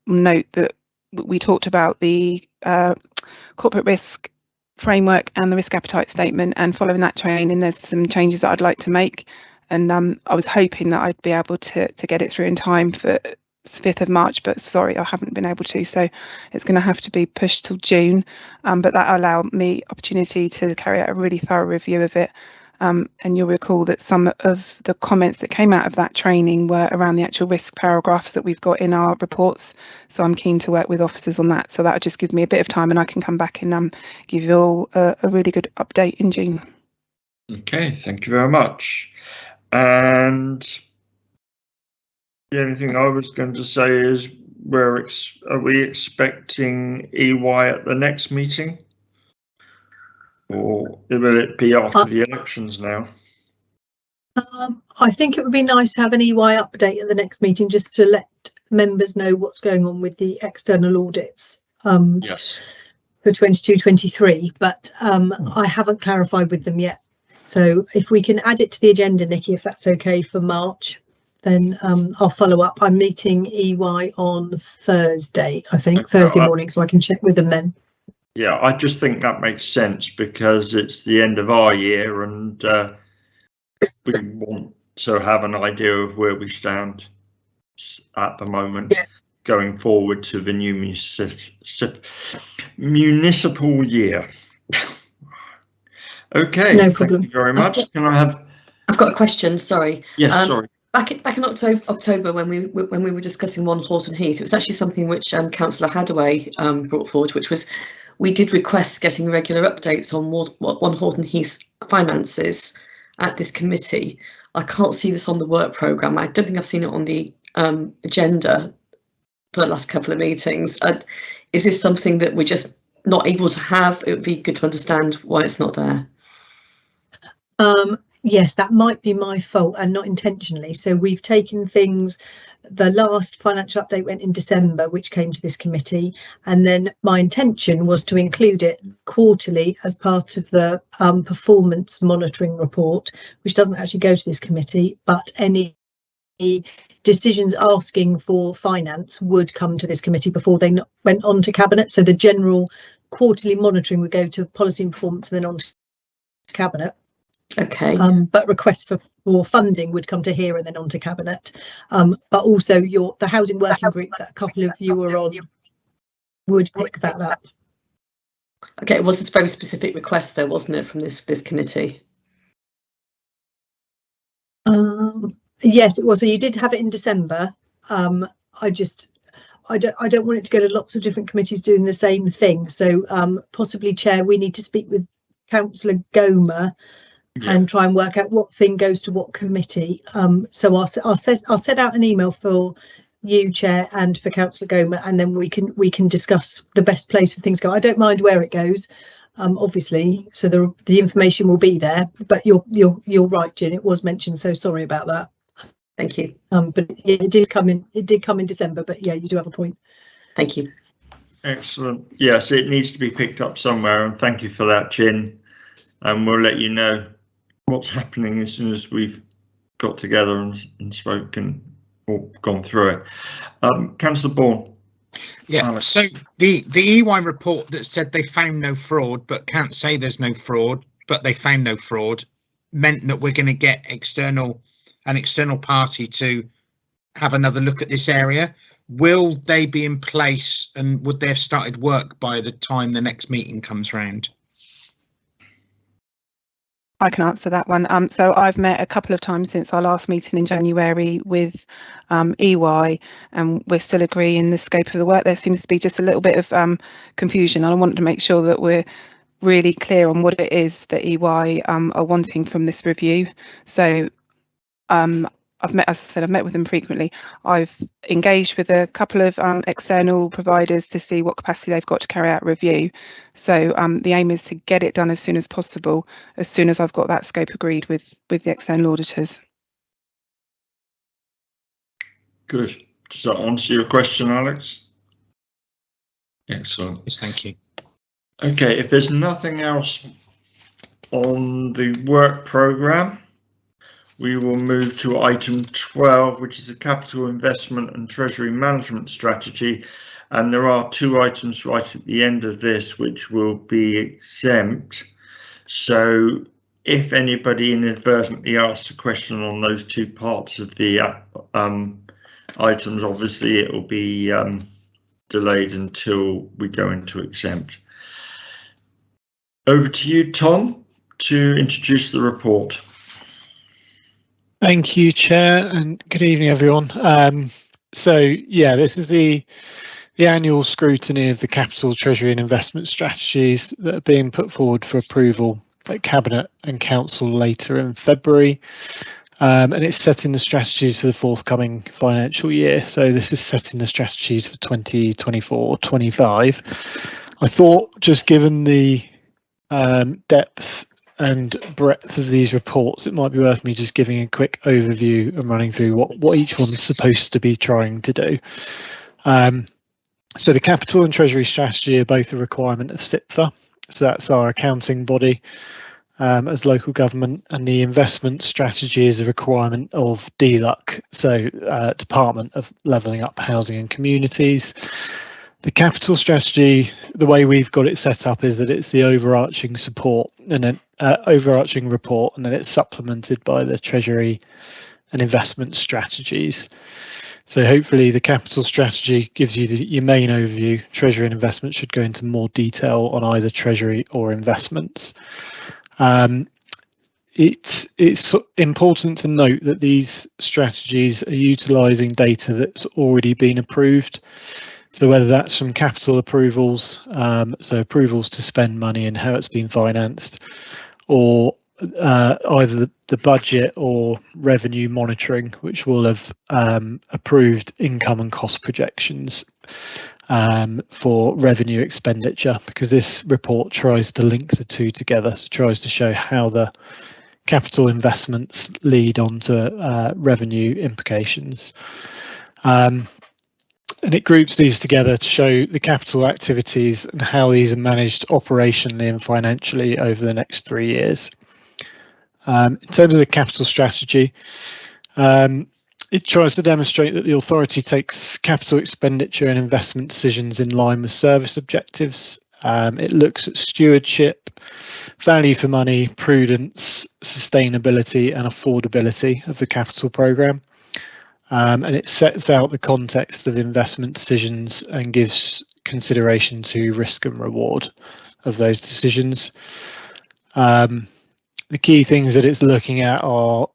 note that we talked about the corporate risk framework and the risk appetite statement, and following that training there's some changes that I'd like to make, and I was hoping that I'd be able to get it through in time for 5th of March, but sorry, I haven't been able to, so it's going to have to be pushed till June, but that allowed me opportunity to carry out a really thorough review of it, and you'll recall that some of the comments that came out of that training were around the actual risk paragraphs that we've got in our reports, so I'm keen to work with officers on that, so that'll just give me a bit of time and I can come back and give you all a really good update in June. Okay, thank you very much. And the only thing I was going to say is, are we expecting EY at the next meeting? Or will it be after the elections now? I think it would be nice to have an EY update at the next meeting, just to let members know what's going on with the external audits Yes. for 22-23, but I haven't clarified with them yet. So if we can add it to the agenda, Nikki, if that's okay for March, then I'll follow up. I'm meeting EY on Thursday, I think, okay, Thursday morning, so I can check with them then. Yeah, I just think that makes sense because it's the end of our year and we want to have an idea of where we stand at the moment, going forward to the new municipal year. Okay, no problem. Thank you very much. Can I have? I've got a question. Sorry. Yes, sorry. Back in October, when we were discussing One Horton Heath, it was actually something which Councillor Hadaway brought forward, which was we did request getting regular updates on One Horton Heath's finances at this committee. I can't see this on the work programme. I don't think I've seen it on the agenda for the last couple of meetings. Is this something that we're just not able to have? It would be good to understand why it's not there. Yes, that might be my fault and not intentionally. So we've taken things, the last financial update went in December, which came to this committee, and then my intention was to include it quarterly as part of the performance monitoring report, which doesn't actually go to this committee, but any decisions asking for finance would come to this committee before they went on to cabinet. So the general quarterly monitoring would go to policy and performance and then on to cabinet. Okay. But requests for funding would come to here and then on to cabinet. But also the housing working group that a couple of you were on would pick that up. Okay, it was this very specific request though, wasn't it, from this committee? Yes, it was. So you did have it in December. I don't want it to go to lots of different committees doing the same thing. So possibly, Chair, we need to speak with Councillor Gomer and try and work out what thing goes to what committee. So I'll set out an email for you, Chair, and for Councillor Gomer, and then we can discuss the best place for things to go. I don't mind where it goes, obviously. So the information will be there. But you're right, Jen. It was mentioned. So sorry about that. Thank you. But yeah, it did come in December. But yeah, you do have a point. Thank you. Excellent. Yes, it needs to be picked up somewhere, and thank you for that, Jen. And we'll let you know what's happening as soon as we've got together and spoken or gone through it. Councillor Bourne. Yeah, Alex. so the EY report that said they found no fraud but can't say there's no fraud, but they found no fraud, meant that we're going to get an external party to have another look at this area. Will they be in place, and would they have started work by the time the next meeting comes round? I can answer that one. So I've met a couple of times since our last meeting in January with EY, and we're still agreeing the scope of the work. There seems to be just a little bit of confusion, and I want to make sure that we're really clear on what it is that EY are wanting from this review. So I've met, as I said, I've met with them frequently. I've engaged with a couple of external providers to see what capacity they've got to carry out a review. So the aim is to get it done as soon as possible, as soon as I've got that scope agreed with the external auditors. Good. Does that answer your question, Alex? Excellent. Yes, thank you. Okay, if there's nothing else on the work programme, we will move to item 12, which is a capital investment and treasury management strategy. And there are two items right at the end of this which will be exempt. So if anybody inadvertently asks a question on those two parts of the items, obviously it will be delayed until we go into exempt. Over to you, Tom, to introduce the report. Thank you, Chair, and good evening, everyone. So, yeah, this is the annual scrutiny of the capital, treasury and investment strategies that are being put forward for approval at Cabinet and Council later in February. And it's setting the strategies for the forthcoming financial year. So this is setting the strategies for 2024-25. I thought, just given the depth and breadth of these reports, it might be worth me just giving a quick overview and running through what each one's supposed to be trying to do. So the capital and treasury strategy are both a requirement of CIPFA, so that's our accounting body as local government, and the investment strategy is a requirement of DLUC, so Department of Levelling Up Housing and Communities. The capital strategy, the way we've got it set up is that it's the overarching support and then overarching report, and then it's supplemented by the treasury and investment strategies. So hopefully the capital strategy gives you your main overview. Treasury and investment should go into more detail on either treasury or investments. It's important to note that these strategies are utilising data that's already been approved. So whether that's from capital approvals, so approvals to spend money and how it's been financed, or either the budget or revenue monitoring, which will have approved income and cost projections for revenue expenditure, because this report tries to link the two together. So it tries to show how the capital investments lead on to revenue implications. And it groups these together to show the capital activities and how these are managed operationally and financially over the next 3 years. In terms of the capital strategy, it tries to demonstrate that the authority takes capital expenditure and investment decisions in line with service objectives. It looks at stewardship, value for money, prudence, sustainability and affordability of the capital programme. And it sets out the context of investment decisions and gives consideration to risk and reward of those decisions. The key things that it's looking at are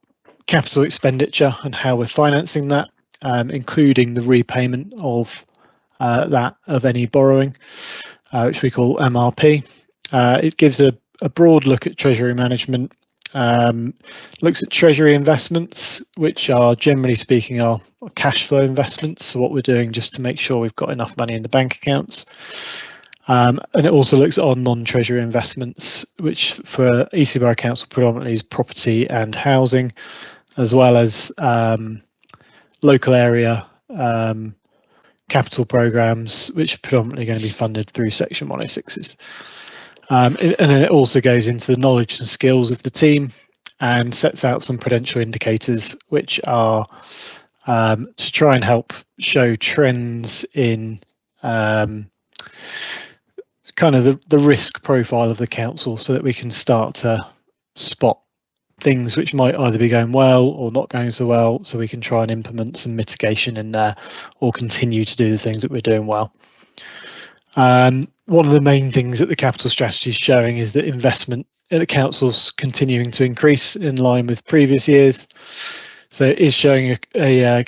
capital expenditure and how we're financing that, including the repayment of any borrowing, which we call MRP. It gives a broad look at treasury management. Looks at treasury investments, which are generally speaking are cash flow investments, so what we're doing just to make sure we've got enough money in the bank accounts. And it also looks at our non-treasury investments, which for Eastleigh Borough Council predominantly is property and housing, as well as local area capital programmes, which are predominantly going to be funded through Section 106s. And then it also goes into the knowledge and skills of the team, and sets out some prudential indicators which are to try and help show trends in kind of the risk profile of the council, so that we can start to spot things which might either be going well or not going so well, so we can try and implement some mitigation in there or continue to do the things that we're doing well. One of the main things that the capital strategy is showing is that investment at the council's continuing to increase in line with previous years. So it is showing a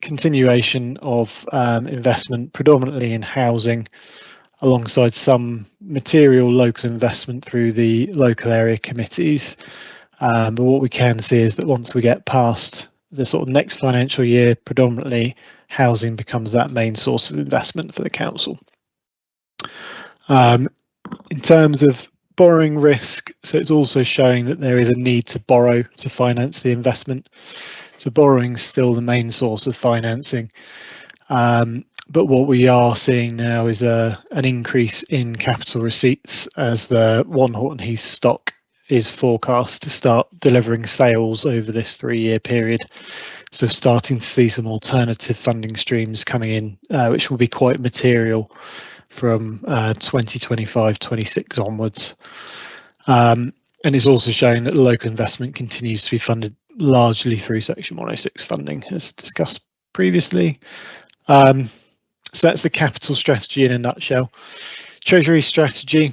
continuation of investment predominantly in housing, alongside some material local investment through the local area committees. But what we can see is that once we get past the sort of next financial year, predominantly housing becomes that main source of investment for the council. In terms of borrowing risk, so it's also showing that there is a need to borrow to finance the investment. So borrowing is still the main source of financing. But what we are seeing now is an increase in capital receipts, as the One Horton Heath stock is forecast to start delivering sales over this 3-year period. So starting to see some alternative funding streams coming in, which will be quite material from 2025-26 onwards. And it's also showing that local investment continues to be funded largely through Section 106 funding, as discussed previously. So that's the capital strategy in a nutshell. Treasury strategy,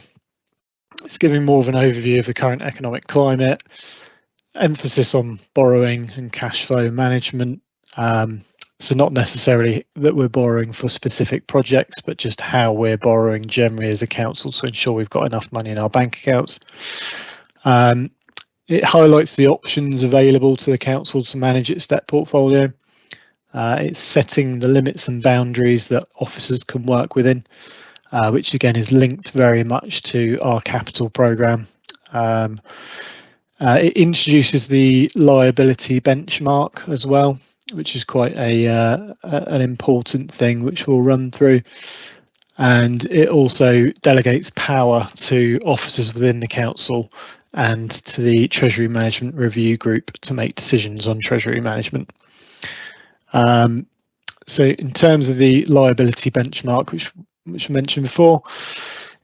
it's giving more of an overview of the current economic climate, emphasis on borrowing and cash flow management. So not necessarily that we're borrowing for specific projects, but just how we're borrowing generally as a council to ensure we've got enough money in our bank accounts. It highlights the options available to the council to manage its debt portfolio. It's setting the limits and boundaries that officers can work within, which again is linked very much to our capital programme. It introduces the liability benchmark as well, which is quite an important thing, which we'll run through. And it also delegates power to officers within the council and to the Treasury Management Review Group to make decisions on Treasury management. So in terms of the liability benchmark, which I mentioned before,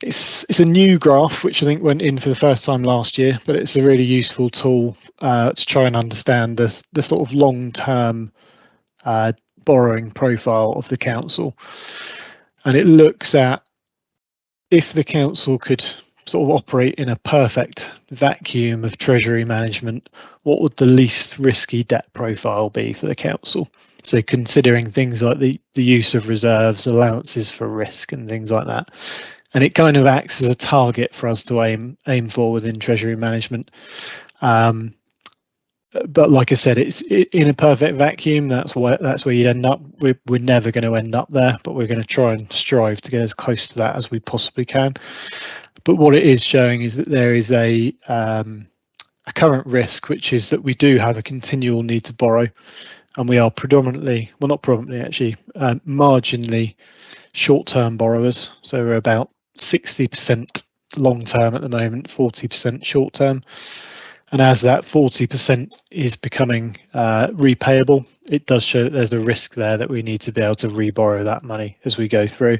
it's a new graph which I think went in for the first time last year, but it's a really useful tool to try and understand the sort of long-term borrowing profile of the council. And it looks at if the council could sort of operate in a perfect vacuum of treasury management, what would the least risky debt profile be for the council? So considering things like the use of reserves, allowances for risk and things like that. And it kind of acts as a target for us to aim for within treasury management. But like I said, it's in a perfect vacuum. That's where you'd end up. We're never going to end up there, but we're going to try and strive to get as close to that as we possibly can. But what it is showing is that there is a current risk, which is that we do have a continual need to borrow, and we are predominantly, well, not predominantly actually, marginally short-term borrowers. So we're about 60% long-term at the moment, 40% short-term. And as that 40% is becoming repayable, it does show that there's a risk there that we need to be able to reborrow that money as we go through.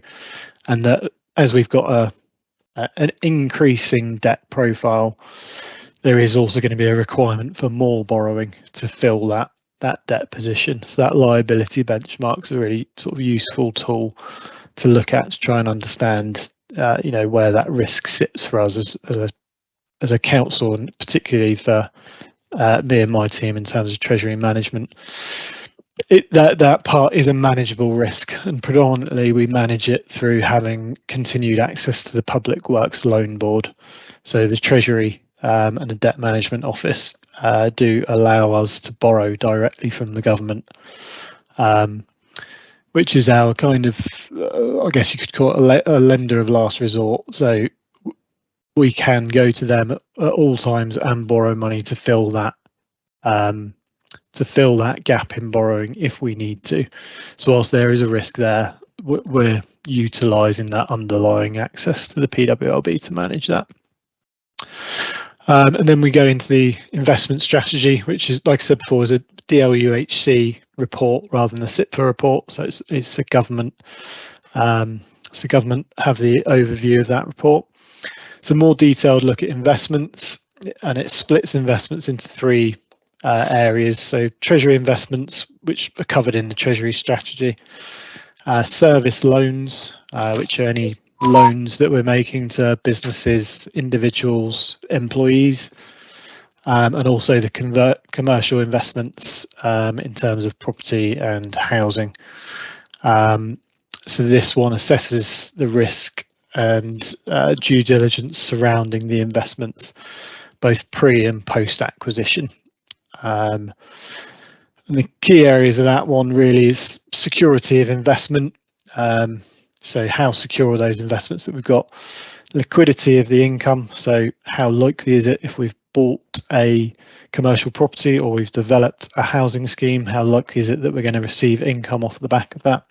And that as we've got an increasing debt profile, there is also going to be a requirement for more borrowing to fill that debt position. So that liability benchmark is a really sort of useful tool to look at to try and understand, where that risk sits for us as a council, and particularly for me and my team in terms of treasury management. That part is a manageable risk, and predominantly we manage it through having continued access to the Public Works Loan Board. So the Treasury and the Debt Management Office do allow us to borrow directly from the government, which is our kind of, I guess you could call it a lender of last resort. So we can go to them at all times and borrow money to fill that gap in borrowing if we need to. So whilst there is a risk there, we're utilising that underlying access to the PWLB to manage that. And then we go into the investment strategy, which is, like I said before, is a DLUHC report rather than a SIPFA report. So it's a government. So government have the overview of that report. It's a more detailed look at investments, and it splits investments into three areas. So treasury investments, which are covered in the treasury strategy, service loans, which are any loans that we're making to businesses, individuals, employees, and also the commercial investments in terms of property and housing. So this one assesses the risk and due diligence surrounding the investments, both pre and post acquisition. And the key areas of that one really is security of investment. So how secure are those investments that we've got? Liquidity of the income. So how likely is it, if we've bought a commercial property or we've developed a housing scheme, how likely is it that we're going to receive income off the back of that?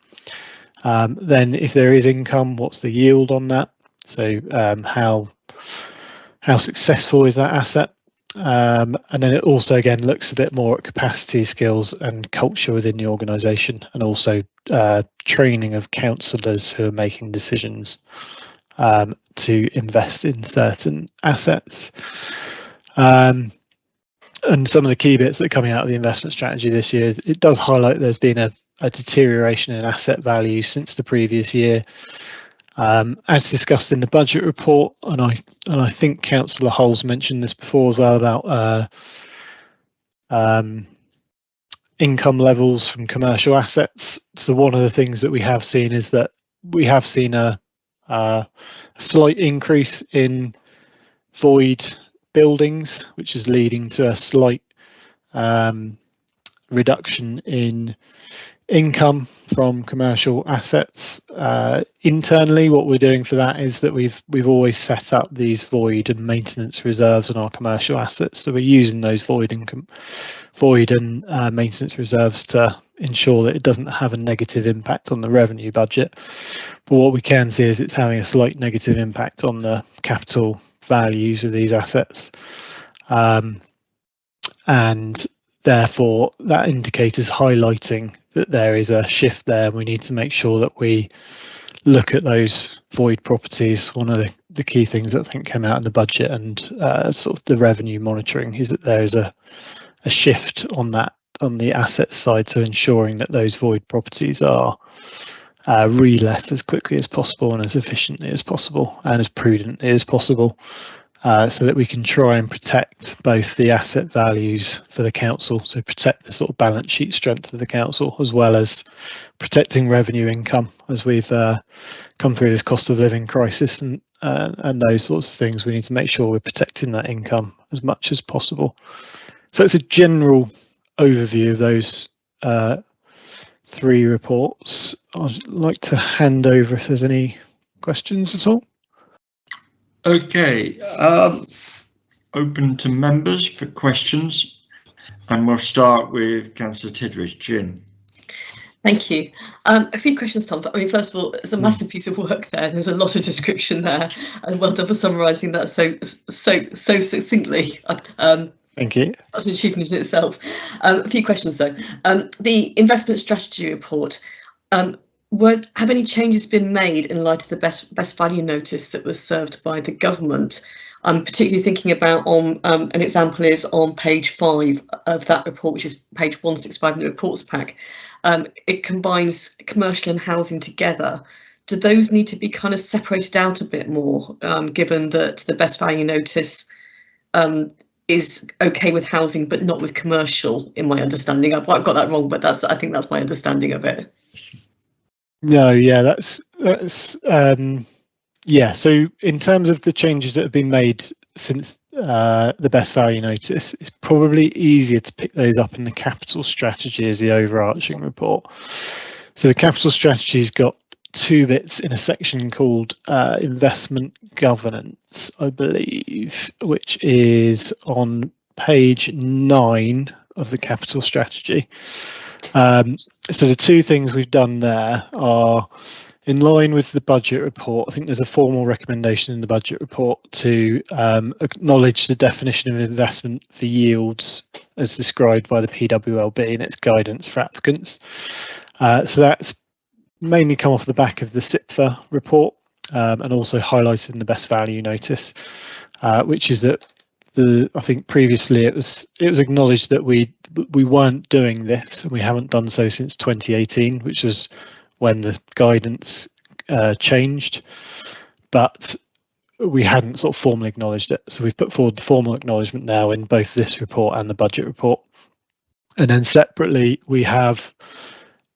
Then if there is income, what's the yield on that? So how successful is that asset? And then it also again looks a bit more at capacity, skills and culture within the organisation, and also training of councillors who are making decisions to invest in certain assets. And some of the key bits that are coming out of the investment strategy this year is it does highlight there's been a deterioration in asset value since the previous year. As discussed in the budget report, and I think Councillor Holes mentioned this before as well about income levels from commercial assets. So one of the things that we have seen is that we have seen a slight increase in void buildings, which is leading to a slight reduction in income from commercial assets. Internally, what we're doing for that is that we've always set up these void and maintenance reserves on our commercial assets. So we're using those void and maintenance reserves to ensure that it doesn't have a negative impact on the revenue budget. But what we can see is it's having a slight negative impact on the capital values of these assets. And therefore, that indicator's highlighting that there is a shift there. We need to make sure that we look at those void properties. One of the key things that I think came out in the budget and sort of the revenue monitoring is that there is a shift on that, on the asset side, so ensuring that those void properties are re-let as quickly as possible and as efficiently as possible and as prudently as possible. So that we can try and protect both the asset values for the council, so protect the sort of balance sheet strength of the council, as well as protecting revenue income as we've come through this cost of living crisis and those sorts of things. We need to make sure we're protecting that income as much as possible. So it's a general overview of those three reports. I'd like to hand over if there's any questions at all. Okay, open to members for questions, and we'll start with Councillor Tidridge. Jim. Thank you. A few questions, Tom. I mean, first of all, it's a massive piece of work there. There's a lot of description there, and well done for summarising that so succinctly. Thank you. That's an achievement in itself. A few questions though. The investment strategy report. Have any changes been made in light of the best value notice that was served by the government? I'm particularly thinking about an example is on page 5 of that report, which is page 165 in the reports pack. It combines commercial and housing together. Do those need to be kind of separated out a bit more, given that the best value notice is okay with housing but not with commercial, in my understanding? I've got that wrong, but I think that's my understanding of it. No, yeah, that's yeah. So in terms of the changes that have been made since the best value notice, it's probably easier to pick those up in the capital strategy as the overarching report. So the capital strategy's got two bits in a section called investment governance, I believe, which is on page 9 of the capital strategy. So the two things we've done there are in line with the budget report, I think there's a formal recommendation in the budget report to acknowledge the definition of investment for yields as described by the PWLB and its guidance for applicants. So that's mainly come off the back of the CIPFA report and also highlighted in the best value notice, which is that I think previously it was acknowledged that we weren't doing this, and we haven't done so since 2018, which was when the guidance changed, but we hadn't sort of formally acknowledged it. So we've put forward the formal acknowledgement now in both this report and the budget report. And then separately, we have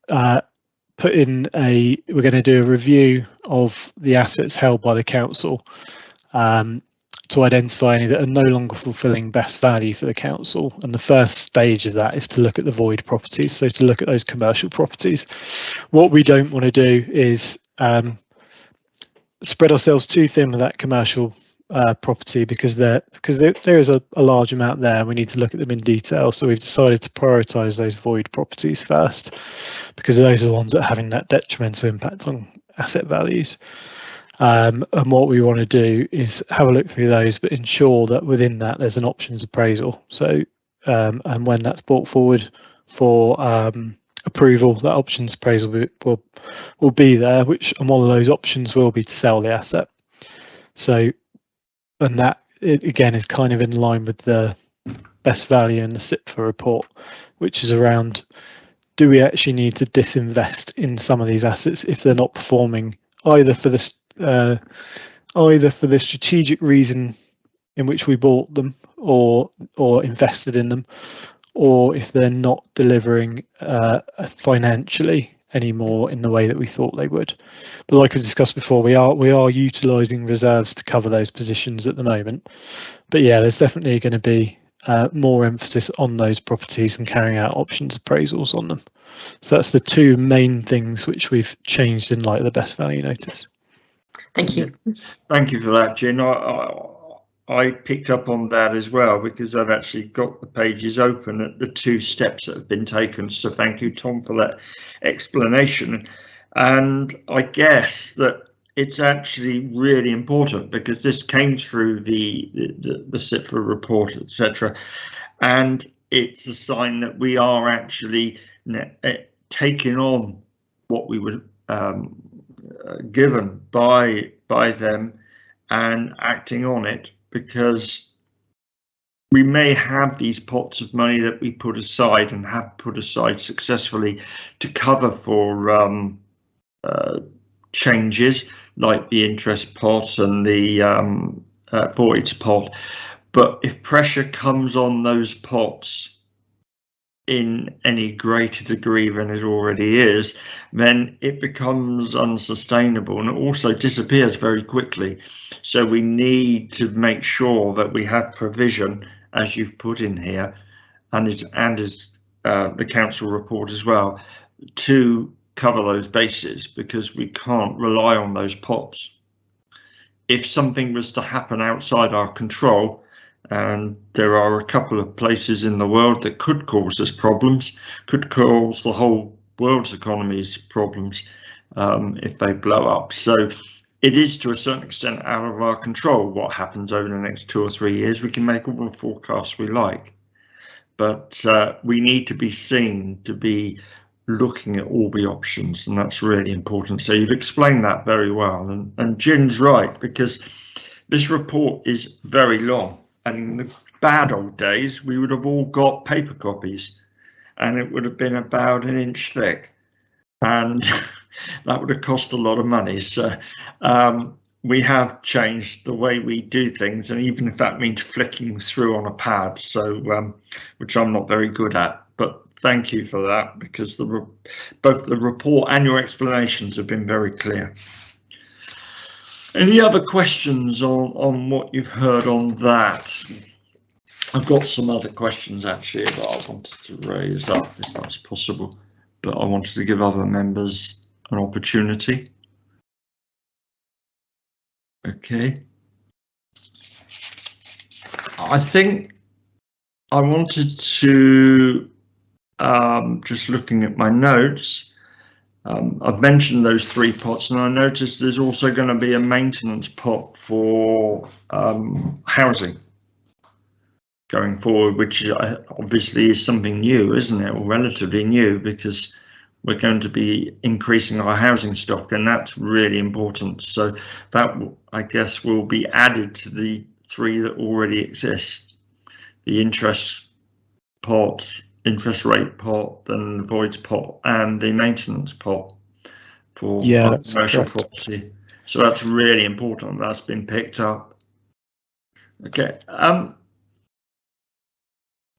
put in we're going to do a review of the assets held by the council to identify any that are no longer fulfilling best value for the council. And the first stage of that is to look at the void properties, so to look at those commercial properties. What we don't want to do is spread ourselves too thin with that commercial property, because there is a large amount there and we need to look at them in detail. So we've decided to prioritise those void properties first, because those are the ones that are having that detrimental impact on asset values. And what we want to do is have a look through those, but ensure that within that there's an options appraisal. So and when that's brought forward for approval, that options appraisal will be there, and one of those options will be to sell the asset. So, and that again is kind of in line with the best value in the CIPFA report, which is around, do we actually need to disinvest in some of these assets if they're not performing either for the strategic reason in which we bought them or invested in them, or if they're not delivering financially anymore in the way that we thought they would. But like we discussed before, we are utilising reserves to cover those positions at the moment. But yeah, there's definitely going to be more emphasis on those properties and carrying out options appraisals on them. So that's the two main things which we've changed in light of the best value notice. Thank you. Thank you for that, Jen. I picked up on that as well, because I've actually got the pages open at the two steps that have been taken. So thank you, Tom, for that explanation. And I guess that it's actually really important, because this came through the CIPFA report, etc. And it's a sign that we are actually taking on what we were given by them and acting on it, because we may have these pots of money that we put aside and have put aside successfully to cover for changes like the interest pot and the voids pot. But if pressure comes on those pots in any greater degree than it already is, then it becomes unsustainable, and it also disappears very quickly. So we need to make sure that we have provision, as you've put in here, and as the council report as well, to cover those bases, because we can't rely on those pots. If something was to happen outside our control, and there are a couple of places in the world that could cause us problems, could cause the whole world's economies problems if they blow up. So it is to a certain extent out of our control what happens over the next 2 or 3 years. We can make all the forecasts we like, but we need to be seen to be looking at all the options, and that's really important. So you've explained that very well, and Jin's right, because this report is very long. And in the bad old days, we would have all got paper copies, and it would have been about 1 inch thick, and that would have cost a lot of money. So we have changed the way we do things, and even if that means flicking through on a pad, so which I'm not very good at. But thank you for that, because both the report and your explanations have been very clear. Any other questions on what you've heard on that? I've got some other questions actually that I wanted to raise up, if that's possible, but I wanted to give other members an opportunity. Okay. I think I wanted to, just looking at my notes, I've mentioned those 3 pots, and I noticed there's also going to be a maintenance pot for housing going forward, which obviously is something new, isn't it, or relatively new, because we're going to be increasing our housing stock, and that's really important. So that, I guess, will be added to the 3 that already exist: the interest pot, interest rate pot, and the voids pot, and the maintenance pot for commercial property. So that's really important. That's been picked up. Okay. I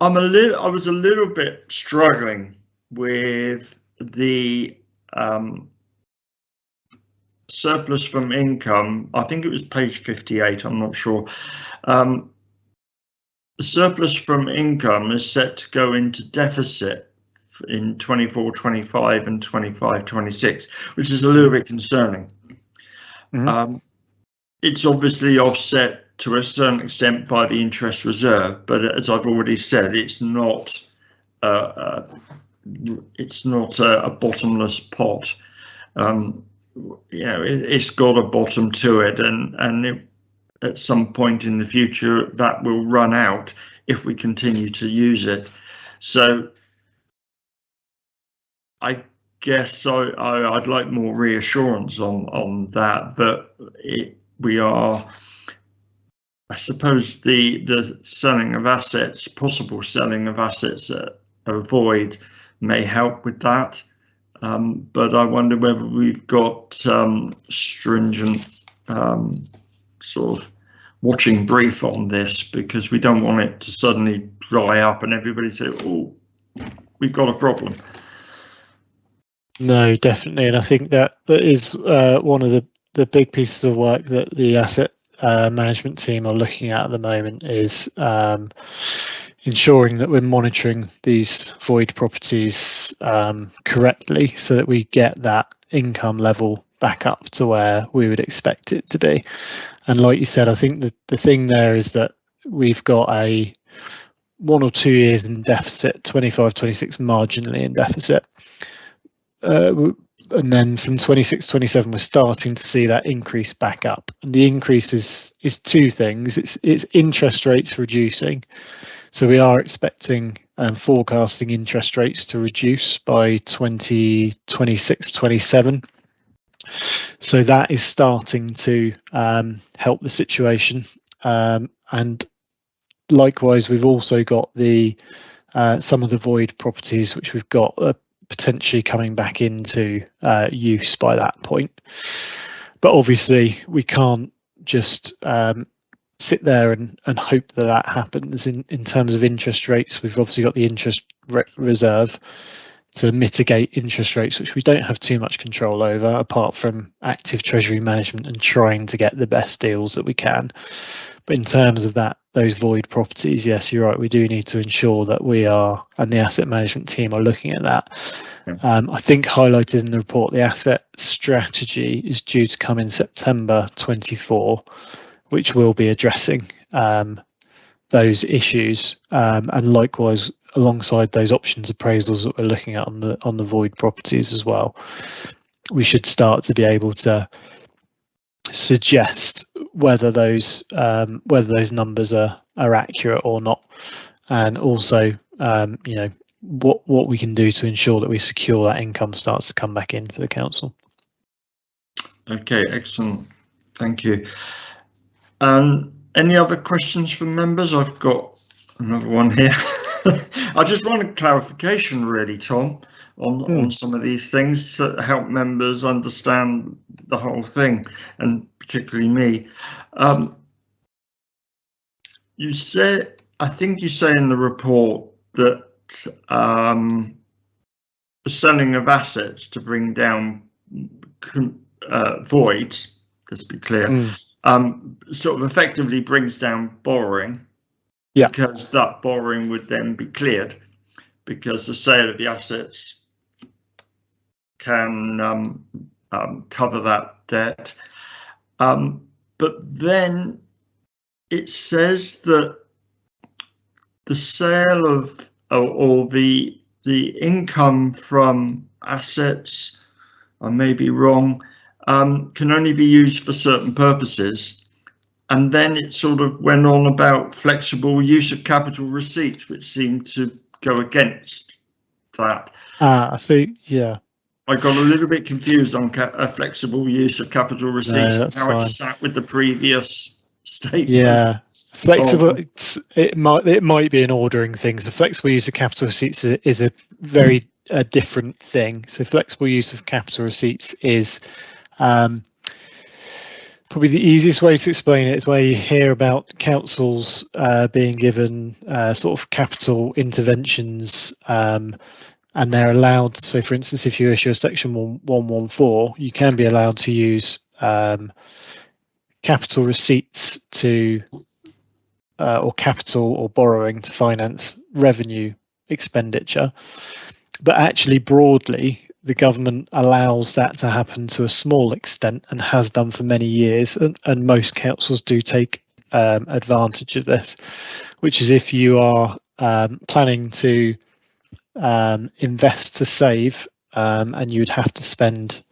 was a little bit struggling with the surplus from income. I think it was page 58. I'm not sure. The surplus from income is set to go into deficit in 24-25 and 25-26, which is a little bit concerning. It's obviously offset to a certain extent by the interest reserve, but as I've already said, it's not a bottomless pot. It's got a bottom to it, and at some point in the future that will run out if we continue to use it. So I guess I'd like more reassurance on that we are. I suppose the selling of assets, possible selling of assets at a void, may help with that. But I wonder whether we've got stringent sort of watching brief on this, because we don't want it to suddenly dry up and everybody say, "Oh, we've got a problem." No, definitely, and I think that is one of the big pieces of work that the asset management team are looking at the moment, is ensuring that we're monitoring these void properties correctly, so that we get that income level back up to where we would expect it to be. And like you said, I think the thing there is that we've got a 1 or 2 years in deficit, 25-26 marginally in deficit. And then from 26-27, we're starting to see that increase back up. And the increase is 2 things. It's interest rates reducing. So we are expecting and forecasting interest rates to reduce by 2026-27. So that is starting to help the situation. And likewise, we've also got the some of the void properties which we've got potentially coming back into use by that point. But obviously we can't just sit there and hope that happens. In terms of interest rates, we've obviously got the interest reserve to mitigate interest rates, which we don't have too much control over, apart from active treasury management and trying to get the best deals that we can. But in terms of those void properties, yes, you're right, we do need to ensure that we are, and the asset management team are looking at that. I think highlighted in the report, the asset strategy is due to come in September 24, which will be addressing those issues, and likewise alongside those options appraisals that we're looking at on the void properties as well. We should start to be able to suggest whether those numbers are accurate or not, and also what we can do to ensure that we secure that income starts to come back in for the council. Okay, excellent, thank you. Any other questions from members? I've got another one here. I just want a clarification, really, Tom, on some of these things to help members understand the whole thing, and particularly me. You said, I think you say in the report that the selling of assets to bring down voids, let's be clear, sort of effectively brings down borrowing. Yeah, because that borrowing would then be cleared, because the sale of the assets can cover that debt. But then it says that the sale of or the income from assets I may be wrong, can only be used for certain purposes. And then it sort of went on about flexible use of capital receipts, which seemed to go against that. So yeah. I got a little bit confused on flexible use of capital receipts and how it sat with the previous statement. Yeah, flexible. It might be an ordering thing. So flexible use of capital receipts is a very different thing. So flexible use of capital receipts is probably the easiest way to explain it is where you hear about councils being given sort of capital interventions. And they're allowed, so for instance, if you issue a section 114, you can be allowed to use capital receipts to, or capital or borrowing to finance revenue expenditure. But actually, broadly, the government allows that to happen to a small extent and has done for many years. And most councils do take advantage of this, which is if you are planning to invest to save, and you would have to spend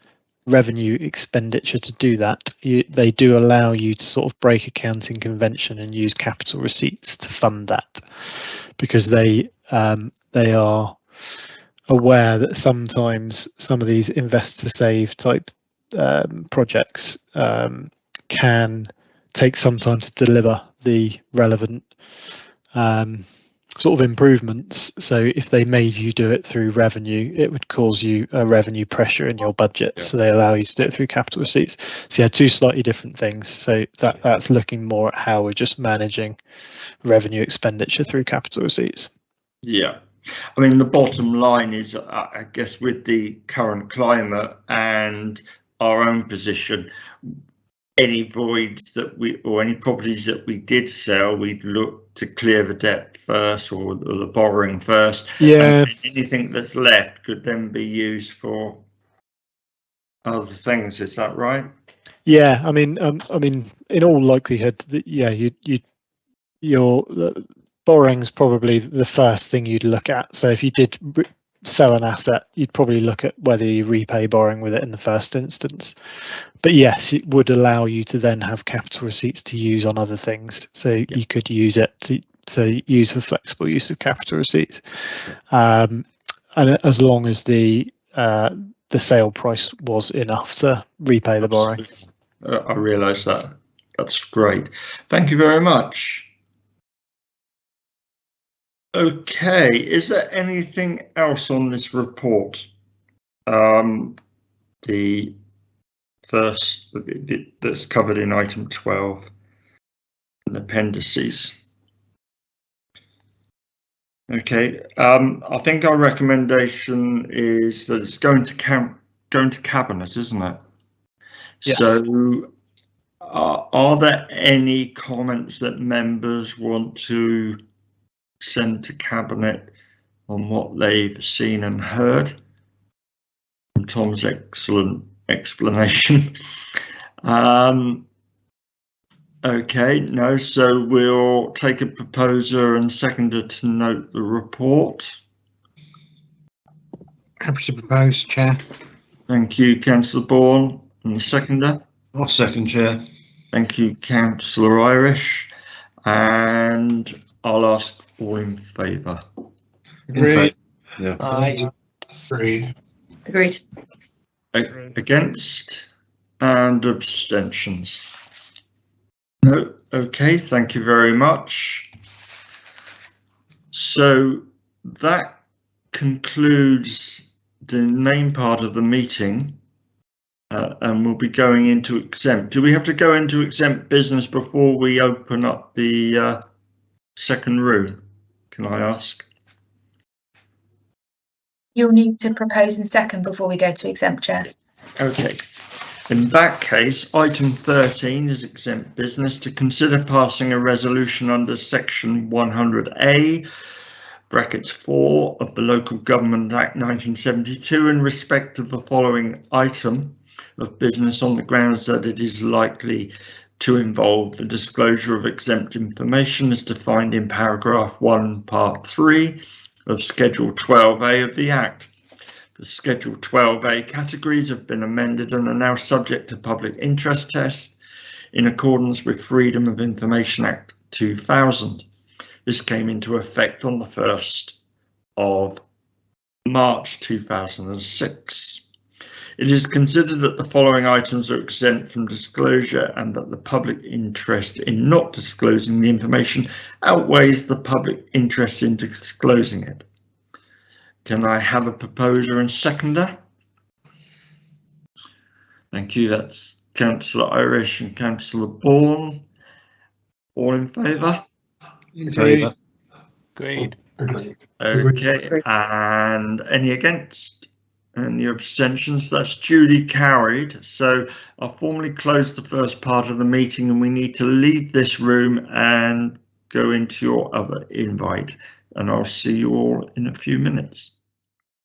revenue expenditure to do that. They do allow you to sort of break accounting convention and use capital receipts to fund that, because they are aware that sometimes some of these invest to save type projects can take some time to deliver the relevant sort of improvements. So if they made you do it through revenue, it would cause you a revenue pressure in your budget. Yeah. So they allow you to do it through capital receipts. So yeah, two slightly different things. So that's looking more at how we're just managing revenue expenditure through capital receipts. Yeah, I mean, the bottom line is, I guess, with the current climate and our own position, any voids that or any properties that we did sell, we'd look to clear the debt first, or the borrowing first. Yeah. And anything that's left could then be used for other things. Is that right? Yeah. I mean, in all likelihood, yeah, your borrowing's probably the first thing you'd look at. So if you did sell an asset, you'd probably look at whether you repay borrowing with it in the first instance. But yes, it would allow you to then have capital receipts to use on other things. So you could use it to use for flexible use of capital receipts, and as long as the sale price was enough to repay the borrowing. I realise that. That's great. Thank you very much. Okay, is there anything else on this report? The first that's covered in item 12 and appendices. Okay, I think our recommendation is that it's going to cabinet, isn't it? Yes. So are there any comments that members want to send to cabinet on what they've seen and heard from Tom's excellent explanation? Okay, no, so we'll take a proposer and seconder to note the report. Happy to propose, Chair. Thank you, Councillor Bourne. And the seconder? I'll second, Chair. Thank you, Councillor Irish. And I'll ask all in favour. Agreed. Yeah. Aye. Agreed. Agreed. Against and abstentions. No. Okay, thank you very much. So that concludes the main part of the meeting, and we'll be going into exempt. Do we have to go into exempt business before we open up the second room? Can I ask? You'll need to propose and second before we go to exempt, Chair. Okay. In that case, item 13 is exempt business, to consider passing a resolution under section 100A, brackets 4 of the Local Government Act 1972 in respect of the following item of business on the grounds that it is likely to involve the disclosure of exempt information as defined in paragraph 1, part 3 of Schedule 12A of the Act. The Schedule 12A categories have been amended and are now subject to public interest test in accordance with Freedom of Information Act 2000. This came into effect on the 1st of March 2006. It is considered that the following items are exempt from disclosure and that the public interest in not disclosing the information outweighs the public interest in disclosing it. Can I have a proposer and seconder? Thank you. That's Cllr Irish and Cllr Bourne. All in favour? In favour. Agreed. Okay, and any against? Any abstentions? That's duly carried. So I'll formally close the first part of the meeting and we need to leave this room and go into your other invite. And I'll see you all in a few minutes.